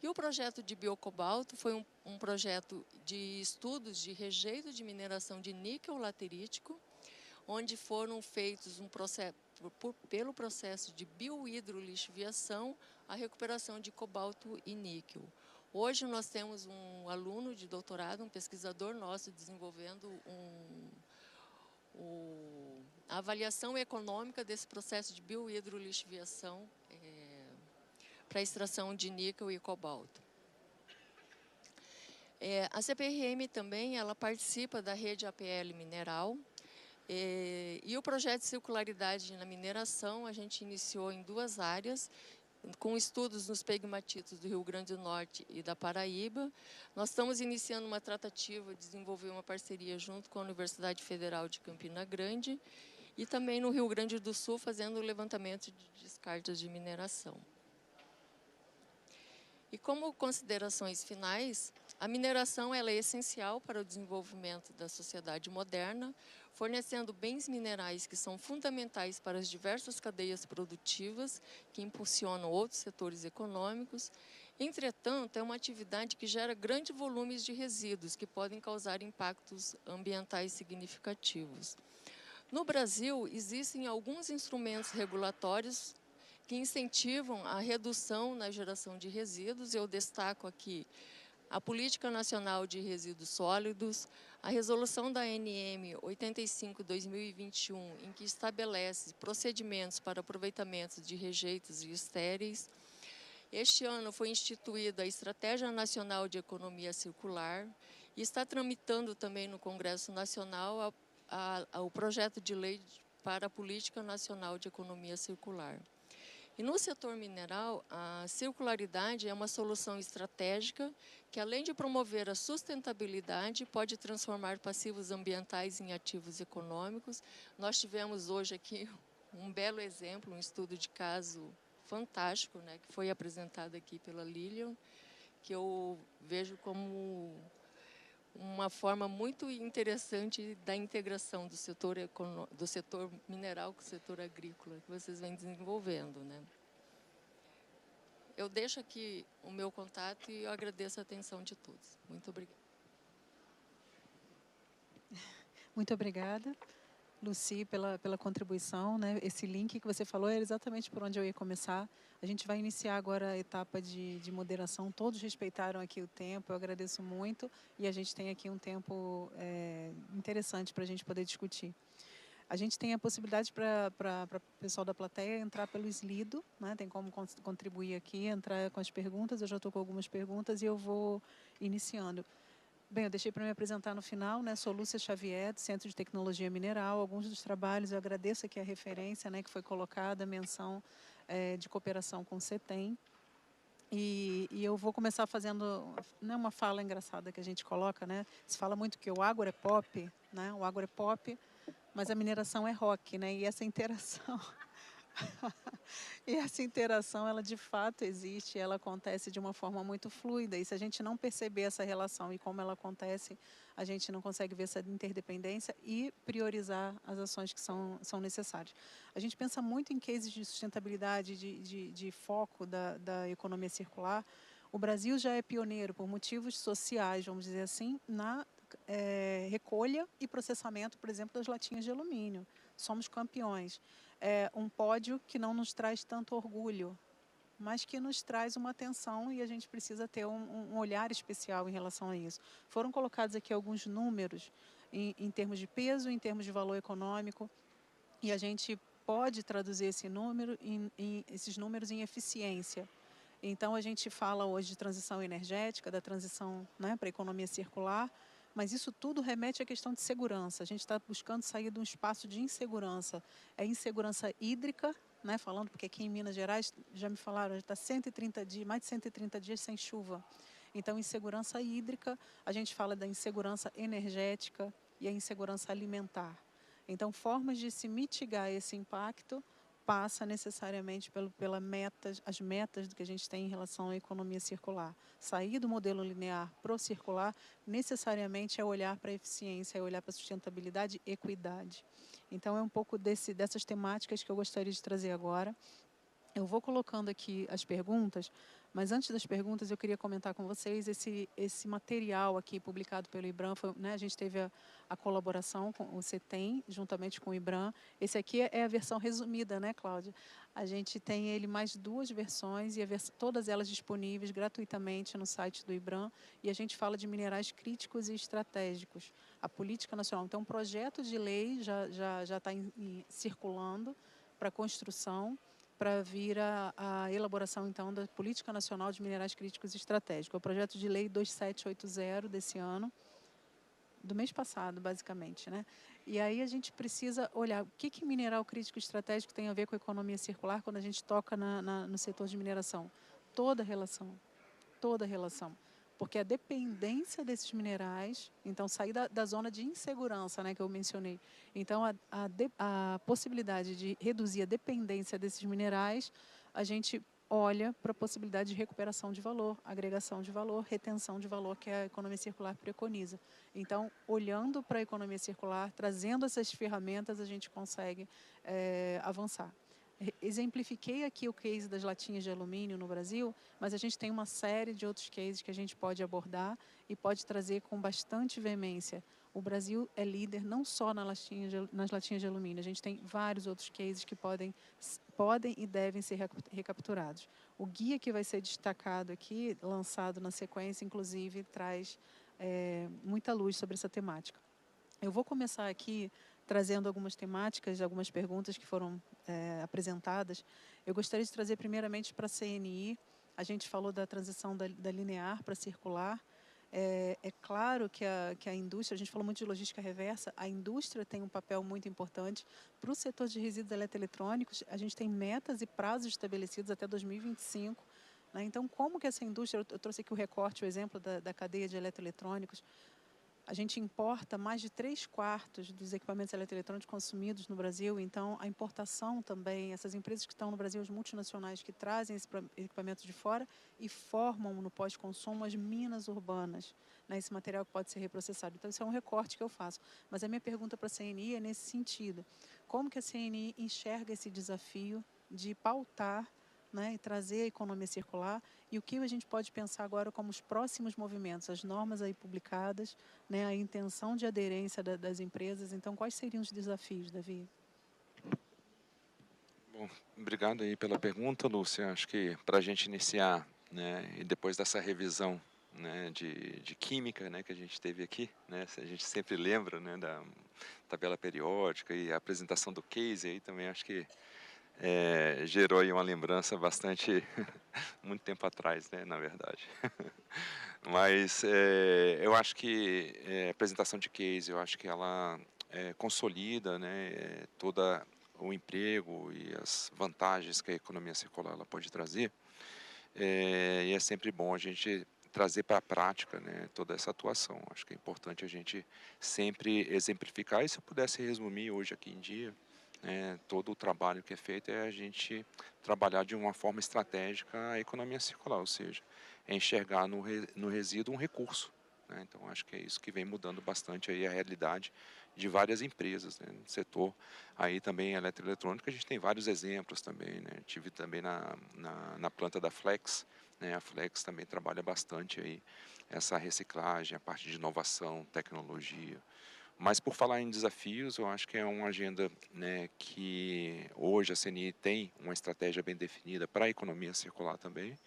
E o projeto de biocobalto foi um projeto de estudos de rejeito de mineração de níquel laterítico, onde foram feitos pelo processo de biohidrolixiviação a recuperação de cobalto e níquel. Hoje nós temos um aluno de doutorado, um pesquisador nosso, desenvolvendo a avaliação econômica desse processo de biohidrolixiviação para a extração de níquel e cobalto. A CPRM também ela participa da rede APL Mineral, e o projeto de circularidade na mineração a gente iniciou em 2 áreas, com estudos nos pegmatitos do Rio Grande do Norte e da Paraíba. Nós estamos iniciando uma tratativa de desenvolver uma parceria junto com a Universidade Federal de Campina Grande e também no Rio Grande do Sul, fazendo o levantamento de descartes de mineração. E como considerações finais, a mineração ela é essencial para o desenvolvimento da sociedade moderna, fornecendo bens minerais que são fundamentais para as diversas cadeias produtivas que impulsionam outros setores econômicos. Entretanto, é uma atividade que gera grandes volumes de resíduos que podem causar impactos ambientais significativos. No Brasil, existem alguns instrumentos regulatórios que incentivam a redução na geração de resíduos. Eu destaco aqui a Política Nacional de Resíduos Sólidos, a resolução da ANM 85/2021, em que estabelece procedimentos para aproveitamento de rejeitos e estéreis. Este ano foi instituída a Estratégia Nacional de Economia Circular e está tramitando também no Congresso Nacional o projeto de lei para a Política Nacional de Economia Circular. E no setor mineral, a circularidade é uma solução estratégica que, além de promover a sustentabilidade, pode transformar passivos ambientais em ativos econômicos. Nós tivemos hoje aqui um belo exemplo, um estudo de caso fantástico, né, que foi apresentado aqui pela Lilian, que eu vejo como uma forma muito interessante da integração do setor mineral com o setor agrícola, que vocês vêm desenvolvendo, né? Eu deixo aqui o meu contato e eu agradeço a atenção de todos. Muito obrigada. Muito obrigada, Lucy, pela contribuição, né? Esse link que você falou é exatamente por onde eu ia começar. A gente vai iniciar agora a etapa de moderação. Todos respeitaram aqui o tempo, eu agradeço muito. E a gente tem aqui um tempo interessante para a gente poder discutir. A gente tem a possibilidade para o pessoal da plateia entrar pelo Slido, né? Tem como contribuir aqui, entrar com as perguntas. Eu já estou com algumas perguntas e eu vou iniciando. Bem, eu deixei para me apresentar no final, né? Sou Lúcia Xavier, do Centro de Tecnologia Mineral. Alguns dos trabalhos, eu agradeço aqui a referência, né, que foi colocada, a menção de cooperação com o CETEM. E eu vou começar fazendo, né, uma fala engraçada que a gente coloca, né? Se fala muito que o agro é pop, né? O agro é pop, mas a mineração é rock, né? E essa interação... E essa interação, ela de fato existe, ela acontece de uma forma muito fluida. E se a gente não perceber essa relação e como ela acontece, a gente não consegue ver essa interdependência e priorizar as ações que são necessárias. A gente pensa muito em cases de sustentabilidade, de foco da economia circular. O Brasil já é pioneiro por motivos sociais, vamos dizer assim, na recolha e processamento, por exemplo, das latinhas de alumínio. Somos campeões. Um pódio que não nos traz tanto orgulho, mas que nos traz uma atenção e a gente precisa ter um olhar especial em relação a isso. Foram colocados aqui alguns números em termos de peso, em termos de valor econômico, e a gente pode traduzir esses números em eficiência. Então, a gente fala hoje de transição energética, da transição, né, para a economia circular, mas isso tudo remete à questão de segurança. A gente está buscando sair de um espaço de insegurança. É insegurança hídrica, né, falando, porque aqui em Minas Gerais, já me falaram, está 130 dias, mais de 130 dias sem chuva. Então, insegurança hídrica, a gente fala da insegurança energética e a insegurança alimentar. Então, formas de se mitigar esse impacto passa necessariamente as metas que a gente tem em relação à economia circular. Sair do modelo linear para o circular necessariamente é olhar para a eficiência, é olhar para a sustentabilidade e equidade. Então, é um pouco dessas temáticas que eu gostaria de trazer agora. Eu vou colocando aqui as perguntas, mas antes das perguntas eu queria comentar com vocês esse material aqui publicado pelo IBRAM. Né, a gente teve a colaboração com o CETEM, juntamente com o IBRAM. Esse aqui é a versão resumida, né, Cláudia? A gente tem ele mais 2 versões, e todas elas disponíveis gratuitamente no site do IBRAM, e a gente fala de minerais críticos e estratégicos. A política nacional. Então, um projeto de lei já está circulando para construção, para vir a elaboração, então, da Política Nacional de Minerais Críticos e Estratégicos. É o projeto de lei 2780 desse ano, do mês passado, basicamente, né? E aí a gente precisa olhar o que mineral crítico e estratégico tem a ver com a economia circular quando a gente toca no setor de mineração. Toda relação. Porque a dependência desses minerais, então sair da zona de insegurança, né, que eu mencionei. Então a possibilidade de reduzir a dependência desses minerais, a gente olha para a possibilidade de recuperação de valor, agregação de valor, retenção de valor, que a economia circular preconiza. Então, olhando para a economia circular, trazendo essas ferramentas, a gente consegue avançar. Exemplifiquei aqui o case das latinhas de alumínio no Brasil, mas a gente tem uma série de outros cases que a gente pode abordar e pode trazer com bastante veemência. O Brasil é líder não só nas latinhas de alumínio, a gente tem vários outros cases que podem e devem ser recapturados. O guia que vai ser destacado aqui, lançado na sequência, inclusive, traz muita luz sobre essa temática. Eu vou começar aqui trazendo algumas temáticas, algumas perguntas que foram apresentadas. Eu gostaria de trazer primeiramente para a CNI. A gente falou da transição da linear para circular. É claro que a indústria, a gente falou muito de logística reversa, a indústria tem um papel muito importante. Para o setor de resíduos eletroeletrônicos, a gente tem metas e prazos estabelecidos até 2025. Né? Então, como que essa indústria, eu trouxe aqui o recorte, o exemplo da cadeia de eletroeletrônicos, a gente importa mais de 3/4 dos equipamentos eletroeletrônicos consumidos no Brasil, então a importação também, essas empresas que estão no Brasil, as multinacionais que trazem esse equipamento de fora e formam no pós-consumo as minas urbanas, né, esse material que pode ser reprocessado. Então, isso é um recorte que eu faço. Mas a minha pergunta para a CNI é nesse sentido. Como que a CNI enxerga esse desafio de pautar, né, e trazer a economia circular, e o que a gente pode pensar agora como os próximos movimentos, as normas aí publicadas, né, a intenção de aderência das empresas. Então, quais seriam os desafios, Davi? Bom, obrigado aí pela pergunta, Lúcia. Acho que para a gente iniciar, né, e depois dessa revisão, né, de química, né, que a gente teve aqui, né, a gente sempre lembra, né, da tabela periódica e a apresentação do case aí também acho que gerou aí uma lembrança bastante muito tempo atrás, né, na verdade. Mas eu acho que a apresentação de case, eu acho que ela consolida, né, toda o emprego e as vantagens que a economia circular ela pode trazer. E é sempre bom a gente trazer para a prática, né, toda essa atuação. Acho que é importante a gente sempre exemplificar. E se eu pudesse resumir hoje aqui em dia, todo o trabalho que é feito é a gente trabalhar de uma forma estratégica a economia circular, ou seja, é enxergar no resíduo um recurso. Né? Então, acho que é isso que vem mudando bastante aí a realidade de várias empresas, né? No setor aí também eletroeletrônico, a gente tem vários exemplos também, né? Tive também na planta da Flex, né? A Flex também trabalha bastante aí essa reciclagem, a parte de inovação, tecnologia. Mas por falar em desafios, eu acho que é uma agenda, né, que hoje a CNI tem uma estratégia bem definida para a economia circular também.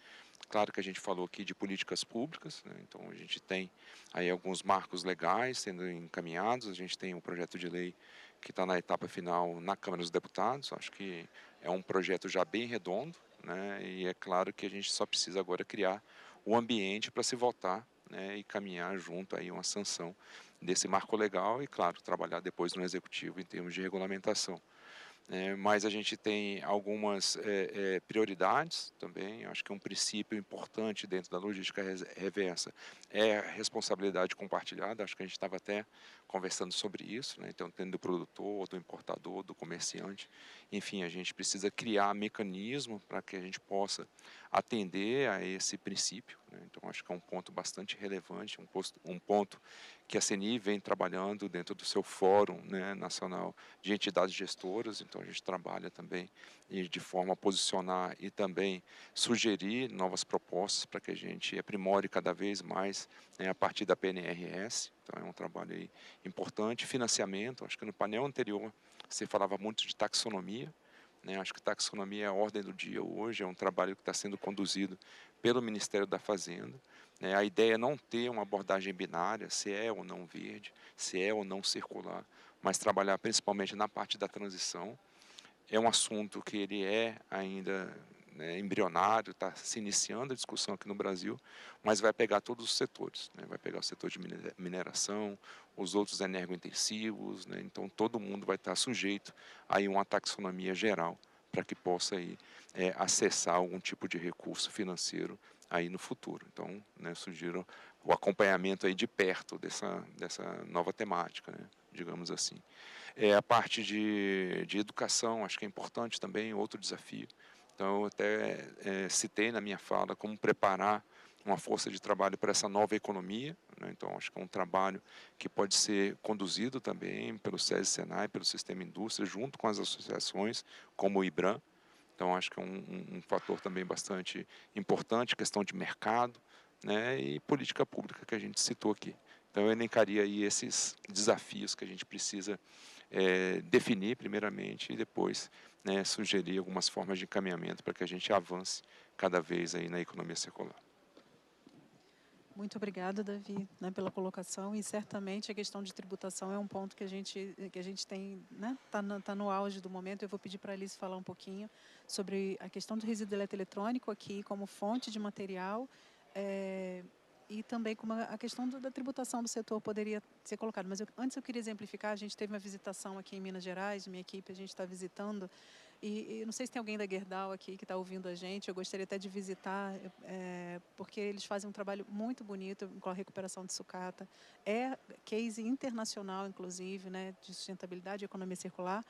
Claro que a gente falou aqui de políticas públicas, né, então a gente tem aí alguns marcos legais sendo encaminhados, a gente tem um projeto de lei que está na etapa final na Câmara dos Deputados, acho que é um projeto já bem redondo, né, e é claro que a gente só precisa agora criar o ambiente para se votar, né, e caminhar junto aí uma sanção desse marco legal e, claro, trabalhar depois no executivo em termos de regulamentação. Mas a gente tem algumas prioridades também. Acho que um princípio importante dentro da logística reversa é a responsabilidade compartilhada. Acho que a gente estava até conversando sobre isso, né? Então, tendo do produtor, do importador, do comerciante, enfim, a gente precisa criar mecanismo para que a gente possa atender a esse princípio, né? Então, acho que é um ponto bastante relevante, um ponto que a CNI vem trabalhando dentro do seu fórum, né, nacional de entidades gestoras. Então, a gente trabalha também de forma a posicionar e também sugerir novas propostas para que a gente aprimore cada vez mais, né, a partir da PNRS. Então, é um trabalho aí importante. Financiamento, acho que no painel anterior você falava muito de taxonomia, né? Acho que taxonomia é a ordem do dia hoje, é um trabalho que está sendo conduzido pelo Ministério da Fazenda. A ideia é não ter uma abordagem binária, se é ou não verde, se é ou não circular, mas trabalhar principalmente na parte da transição. É um assunto que ele é ainda, né, embrionário, está se iniciando a discussão aqui no Brasil, mas vai pegar todos os setores, né? Vai pegar o setor de mineração, os outros energointensivos, né? Então todo mundo vai estar sujeito a uma taxonomia geral para que possa aí, acessar algum tipo de recurso financeiro aí no futuro. Então, né, sugiro o acompanhamento aí de perto dessa nova temática, né, digamos assim. A parte de educação, acho que é importante também, outro desafio. Então, eu até citei na minha fala como preparar uma força de trabalho para essa nova economia, né? Então, acho que é um trabalho que pode ser conduzido também pelo SESI Senai, pelo Sistema Indústria, junto com as associações, como o IBRAM. Então, acho que é um fator também bastante importante, questão de mercado, né, e política pública que a gente citou aqui. Então, eu elencaria aí esses desafios que a gente precisa definir primeiramente e depois, né, sugerir algumas formas de encaminhamento para que a gente avance cada vez aí na economia circular. Muito obrigada, Davi, né, pela colocação, e certamente a questão de tributação é um ponto que a gente tem, né, tá no auge do momento. Eu vou pedir para a Alice falar um pouquinho sobre a questão do resíduo eletroeletrônico aqui como fonte de material, e também como a questão da tributação do setor poderia ser colocada. Mas antes eu queria exemplificar, a gente teve uma visitação aqui em Minas Gerais, minha equipe, a gente está visitando, e não sei se tem alguém da Gerdau aqui que está ouvindo a gente, eu gostaria até de visitar, porque eles fazem um trabalho muito bonito com a recuperação de sucata. É case internacional, inclusive, né, de sustentabilidade e economia circular,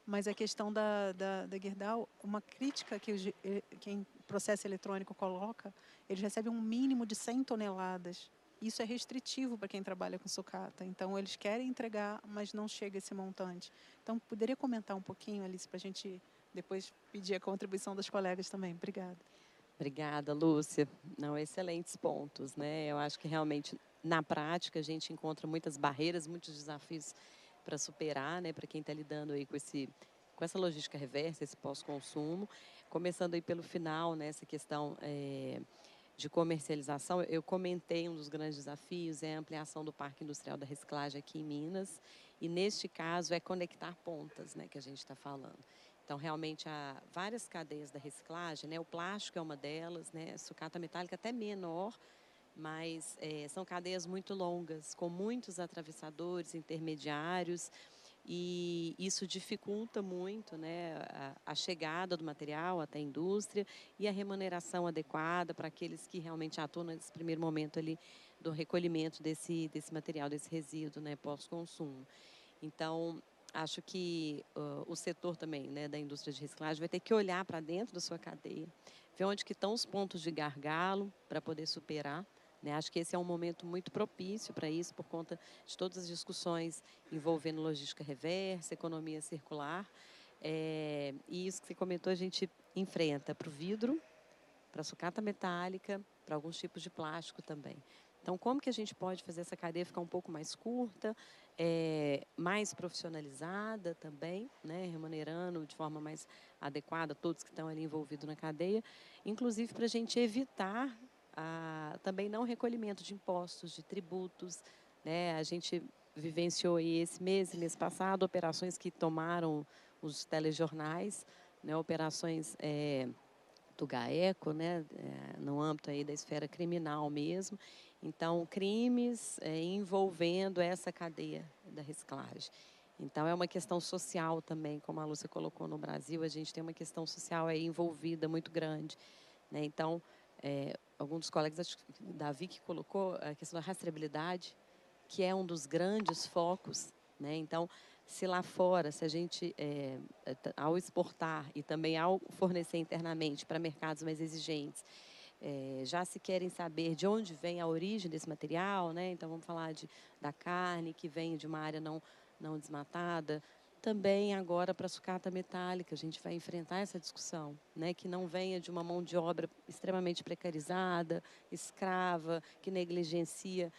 mas a questão da Gerdau, uma crítica que quem processo eletrônico coloca, eles recebem um mínimo de 100 toneladas. Isso é restritivo para quem trabalha com sucata. Então, eles querem entregar, mas não chega esse montante. Então, poderia comentar um pouquinho, Alice, para a gente depois pedir a contribuição dos colegas também. Obrigada. Obrigada, Lúcia. Não, excelentes pontos, né? Eu acho que realmente, na prática, a gente encontra muitas barreiras, muitos desafios para superar, né? Para quem está lidando aí com essa logística reversa, esse pós-consumo. Começando aí pelo final, né? Essa questão de comercialização. Eu comentei, um dos grandes desafios é a ampliação do Parque Industrial da Reciclagem aqui em Minas. E, neste caso, é conectar pontas, né? Que a gente está falando. Então, realmente, há várias cadeias da reciclagem, né? O plástico é uma delas, né? A sucata metálica até menor, mas são cadeias muito longas, com muitos atravessadores, intermediários, e isso dificulta muito, né, a chegada do material até a indústria e a remuneração adequada para aqueles que realmente atuam nesse primeiro momento ali do recolhimento desse material, desse resíduo, né, pós-consumo. Então, acho que o setor também, né, da indústria de reciclagem vai ter que olhar para dentro da sua cadeia, ver onde que estão os pontos de gargalo para poder superar. Né? Acho que esse é um momento muito propício para isso, por conta de todas as discussões envolvendo logística reversa, economia circular. E isso que você comentou, a gente enfrenta para o vidro, para a sucata metálica, para alguns tipos de plástico também. Então, como que a gente pode fazer essa cadeia ficar um pouco mais curta, mais profissionalizada também, né, remunerando de forma mais adequada todos que estão ali envolvidos na cadeia, inclusive para a gente evitar também não recolhimento de impostos, de tributos, né? A gente vivenciou aí esse mês e mês passado operações que tomaram os telejornais, né, operações do GAECO, né, no âmbito aí da esfera criminal mesmo. Então, crimes envolvendo essa cadeia da reciclagem. Então, é uma questão social também, como a Lúcia colocou no Brasil, a gente tem uma questão social aí envolvida muito grande. Né? Então, alguns dos colegas, acho que o Davi que colocou a questão da rastreabilidade, que é um dos grandes focos. Né? Então, se lá fora, se a gente, ao exportar e também ao fornecer internamente para mercados mais exigentes, já se querem saber de onde vem a origem desse material, né? Então vamos falar da carne que vem de uma área não desmatada. Também agora para a sucata metálica, a gente vai enfrentar essa discussão, né? Que não venha de uma mão de obra extremamente precarizada, escrava, que negligencia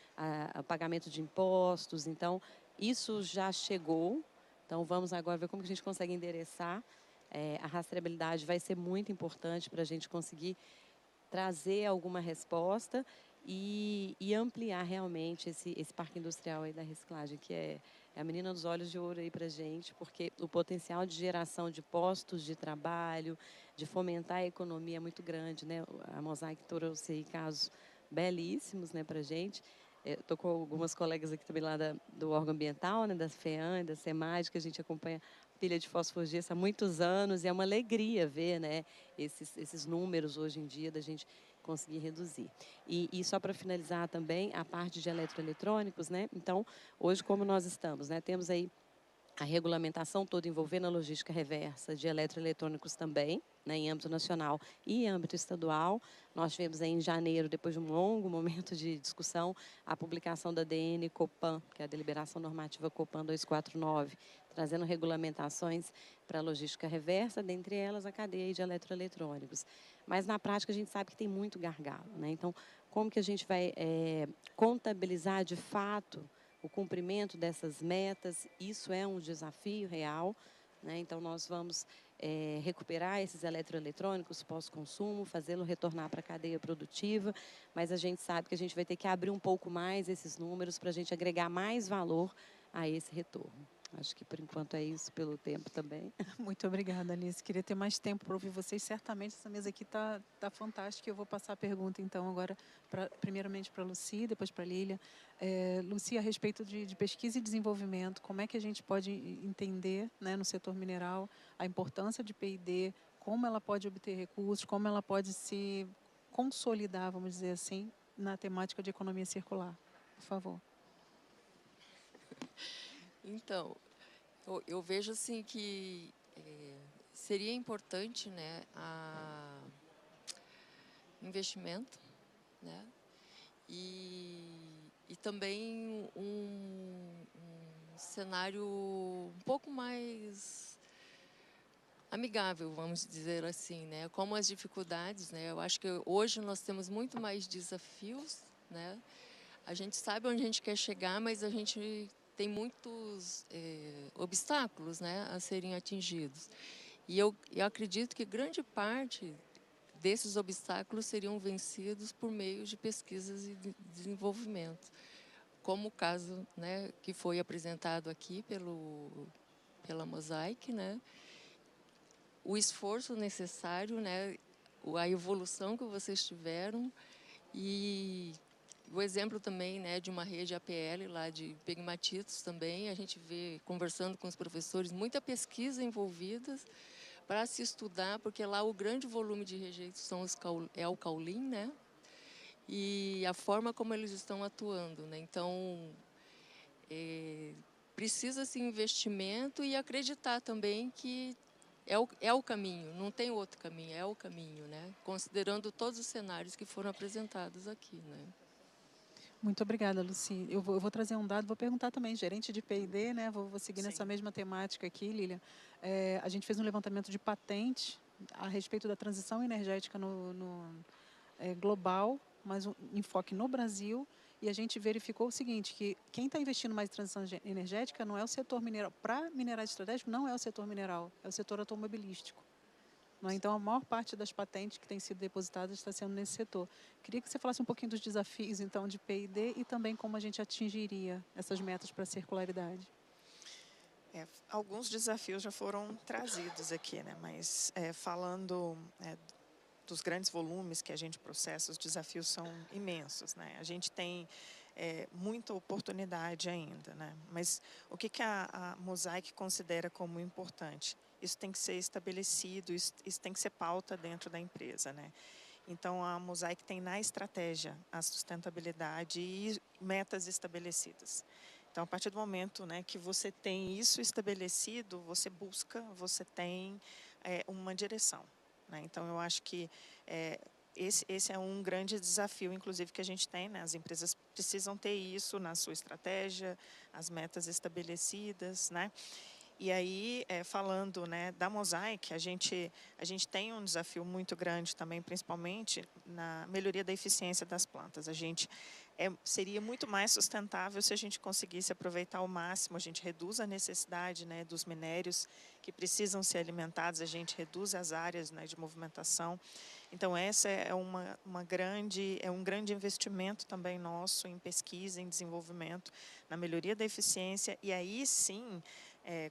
o pagamento de impostos. Então, isso já chegou. Então, vamos agora ver como que a gente consegue endereçar. A rastreabilidade vai ser muito importante para a gente conseguir trazer alguma resposta e ampliar realmente esse parque industrial aí da reciclagem, que é a menina dos olhos de ouro aí para a gente, porque o potencial de geração de postos de trabalho, de fomentar a economia é muito grande, né? A Mosaic trouxe aí casos belíssimos, né, para a gente. Estou com algumas colegas aqui também lá do órgão ambiental, né, da FEAM, da SEMAD, que a gente acompanha pilha de fosfogesso há muitos anos, e é uma alegria ver, né, esses números hoje em dia da gente conseguir reduzir. E só para finalizar também, a parte de eletroeletrônicos, né? Então, hoje como nós estamos, né, temos aí a regulamentação toda envolvendo a logística reversa de eletroeletrônicos também, né, em âmbito nacional e em âmbito estadual. Nós tivemos aí em janeiro, depois de um longo momento de discussão, a publicação da DN Copan, que é a Deliberação Normativa Copan 249, trazendo regulamentações para a logística reversa, dentre elas a cadeia de eletroeletrônicos. Mas, na prática, a gente sabe que tem muito gargalo. Né? Então, como que a gente vai contabilizar de fato o cumprimento dessas metas. Isso é um desafio real, né? Então, nós vamos recuperar esses eletroeletrônicos pós-consumo, fazê-lo retornar para a cadeia produtiva, mas a gente sabe que a gente vai ter que abrir um pouco mais esses números para a gente agregar mais valor a esse retorno. Acho que, por enquanto, é isso, pelo tempo também. Muito obrigada, Alice. Queria ter mais tempo para ouvir vocês. Certamente essa mesa aqui tá fantástica. Eu vou passar a pergunta, então, agora, primeiramente para a Lucy, depois para a Lília. Lucy, a respeito de pesquisa e desenvolvimento, como é que a gente pode entender, né, no setor mineral, a importância de P&D, como ela pode obter recursos, como ela pode se consolidar, vamos dizer assim, na temática de economia circular? Por favor. Então, eu vejo assim que seria importante, né, investimento, né, e também um cenário um pouco mais amigável, vamos dizer assim, né, como as dificuldades, né, eu acho que hoje nós temos muito mais desafios, né, a gente sabe onde a gente quer chegar, mas a gente tem muitos obstáculos, né, a serem atingidos. E eu acredito que grande parte desses obstáculos seriam vencidos por meio de pesquisas e de desenvolvimento, como o caso, né, que foi apresentado aqui pela Mosaic, né, o esforço necessário, né, a evolução que vocês tiveram e o exemplo também, né, de uma rede APL lá de pegmatitos também, a gente vê, conversando com os professores, muita pesquisa envolvida para se estudar, porque lá o grande volume de rejeitos é o caulim, né, e a forma como eles estão atuando, né, então precisa-se investimento e acreditar também que é o caminho, não tem outro caminho, é o caminho, né, considerando todos os cenários que foram apresentados aqui, né. Muito obrigada, Lucy. Eu vou trazer um dado, vou perguntar também, gerente de P&D, né? Vou seguir nessa mesma temática aqui, Lília. A gente fez um levantamento de patente a respeito da transição energética global, mas um enfoque no Brasil, e a gente verificou o seguinte, que quem está investindo mais em transição energética não é o setor mineral. Para minerais estratégicos, não é o setor mineral, é o setor automobilístico. Então, a maior parte das patentes que têm sido depositadas está sendo nesse setor. Queria que você falasse um pouquinho dos desafios, então, de P&D e também como a gente atingiria essas metas para a circularidade. Alguns desafios já foram trazidos aqui, né? Mas falando dos grandes volumes que a gente processa, os desafios são imensos, né? A gente tem muita oportunidade ainda, né? Mas o que a Mosaic considera como importante? Isso tem que ser estabelecido, isso tem que ser pauta dentro da empresa, né? Então, a Mosaic tem na estratégia a sustentabilidade e metas estabelecidas. Então, a partir do momento, né, que você tem isso estabelecido, você busca, você tem uma direção, né? Então, eu acho que esse é um grande desafio, inclusive, que a gente tem, né? As empresas precisam ter isso na sua estratégia, as metas estabelecidas, né? E aí, falando, né, da Mosaic, a gente tem um desafio muito grande também, principalmente na melhoria da eficiência das plantas. A gente seria muito mais sustentável se a gente conseguisse aproveitar ao máximo, a gente reduz a necessidade, né, dos minérios que precisam ser alimentados, a gente reduz as áreas, né, de movimentação. Então, essa é um grande investimento também nosso em pesquisa, em desenvolvimento, na melhoria da eficiência, e aí sim,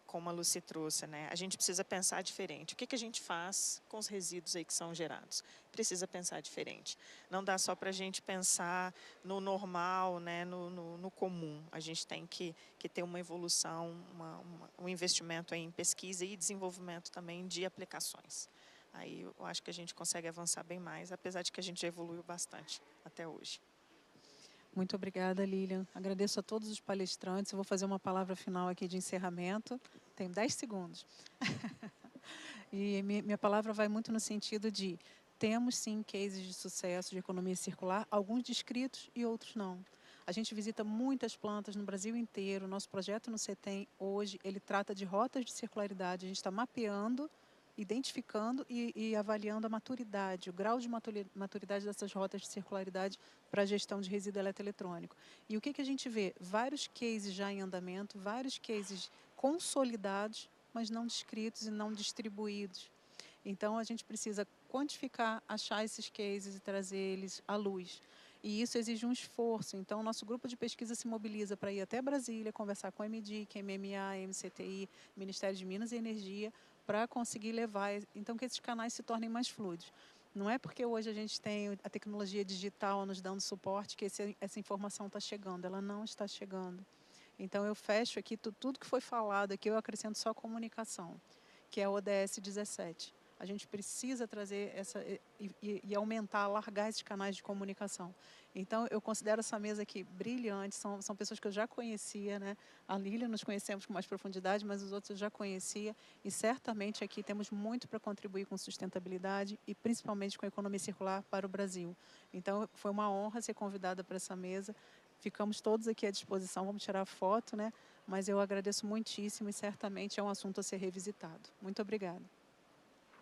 como a Lucy trouxe, né, a gente precisa pensar diferente. O que a gente faz com os resíduos aí que são gerados? Precisa pensar diferente. Não dá só para a gente pensar no normal, né, no comum. A gente tem que ter uma evolução, um investimento aí em pesquisa e desenvolvimento também de aplicações. Aí eu acho que a gente consegue avançar bem mais, apesar de que a gente já evoluiu bastante até hoje. Muito obrigada, Lilian. Agradeço a todos os palestrantes. Eu vou fazer uma palavra final aqui de encerramento. Tenho 10 segundos. E minha palavra vai muito no sentido de temos, sim, cases de sucesso de economia circular, alguns descritos e outros não. A gente visita muitas plantas no Brasil inteiro. Nosso projeto no CETEM, hoje, ele trata de rotas de circularidade. A gente está mapeando identificando e avaliando a maturidade, o grau de maturidade dessas rotas de circularidade para a gestão de resíduo eletroeletrônico. E o que a gente vê? Vários cases já em andamento, vários cases consolidados, mas não descritos e não distribuídos. Então, a gente precisa quantificar, achar esses cases e trazer eles à luz. E isso exige um esforço. Então, o nosso grupo de pesquisa se mobiliza para ir até Brasília, conversar com a MDIC, MMA, MCTI, Ministério de Minas e Energia, para conseguir levar, então, que esses canais se tornem mais fluidos. Não é porque hoje a gente tem a tecnologia digital nos dando suporte que essa informação está chegando. Ela não está chegando. Então, eu fecho aqui tudo que foi falado aqui, eu acrescento só comunicação, que é a ODS 17. A gente precisa trazer essa e aumentar, alargar esses canais de comunicação. Então, eu considero essa mesa aqui brilhante, são pessoas que eu já conhecia, né? A Lília nos conhecemos com mais profundidade, mas os outros eu já conhecia, e certamente aqui temos muito para contribuir com sustentabilidade e principalmente com a economia circular para o Brasil. Então, foi uma honra ser convidada para essa mesa. Ficamos todos aqui à disposição, vamos tirar foto, né? Mas eu agradeço muitíssimo e certamente é um assunto a ser revisitado. Muito obrigada.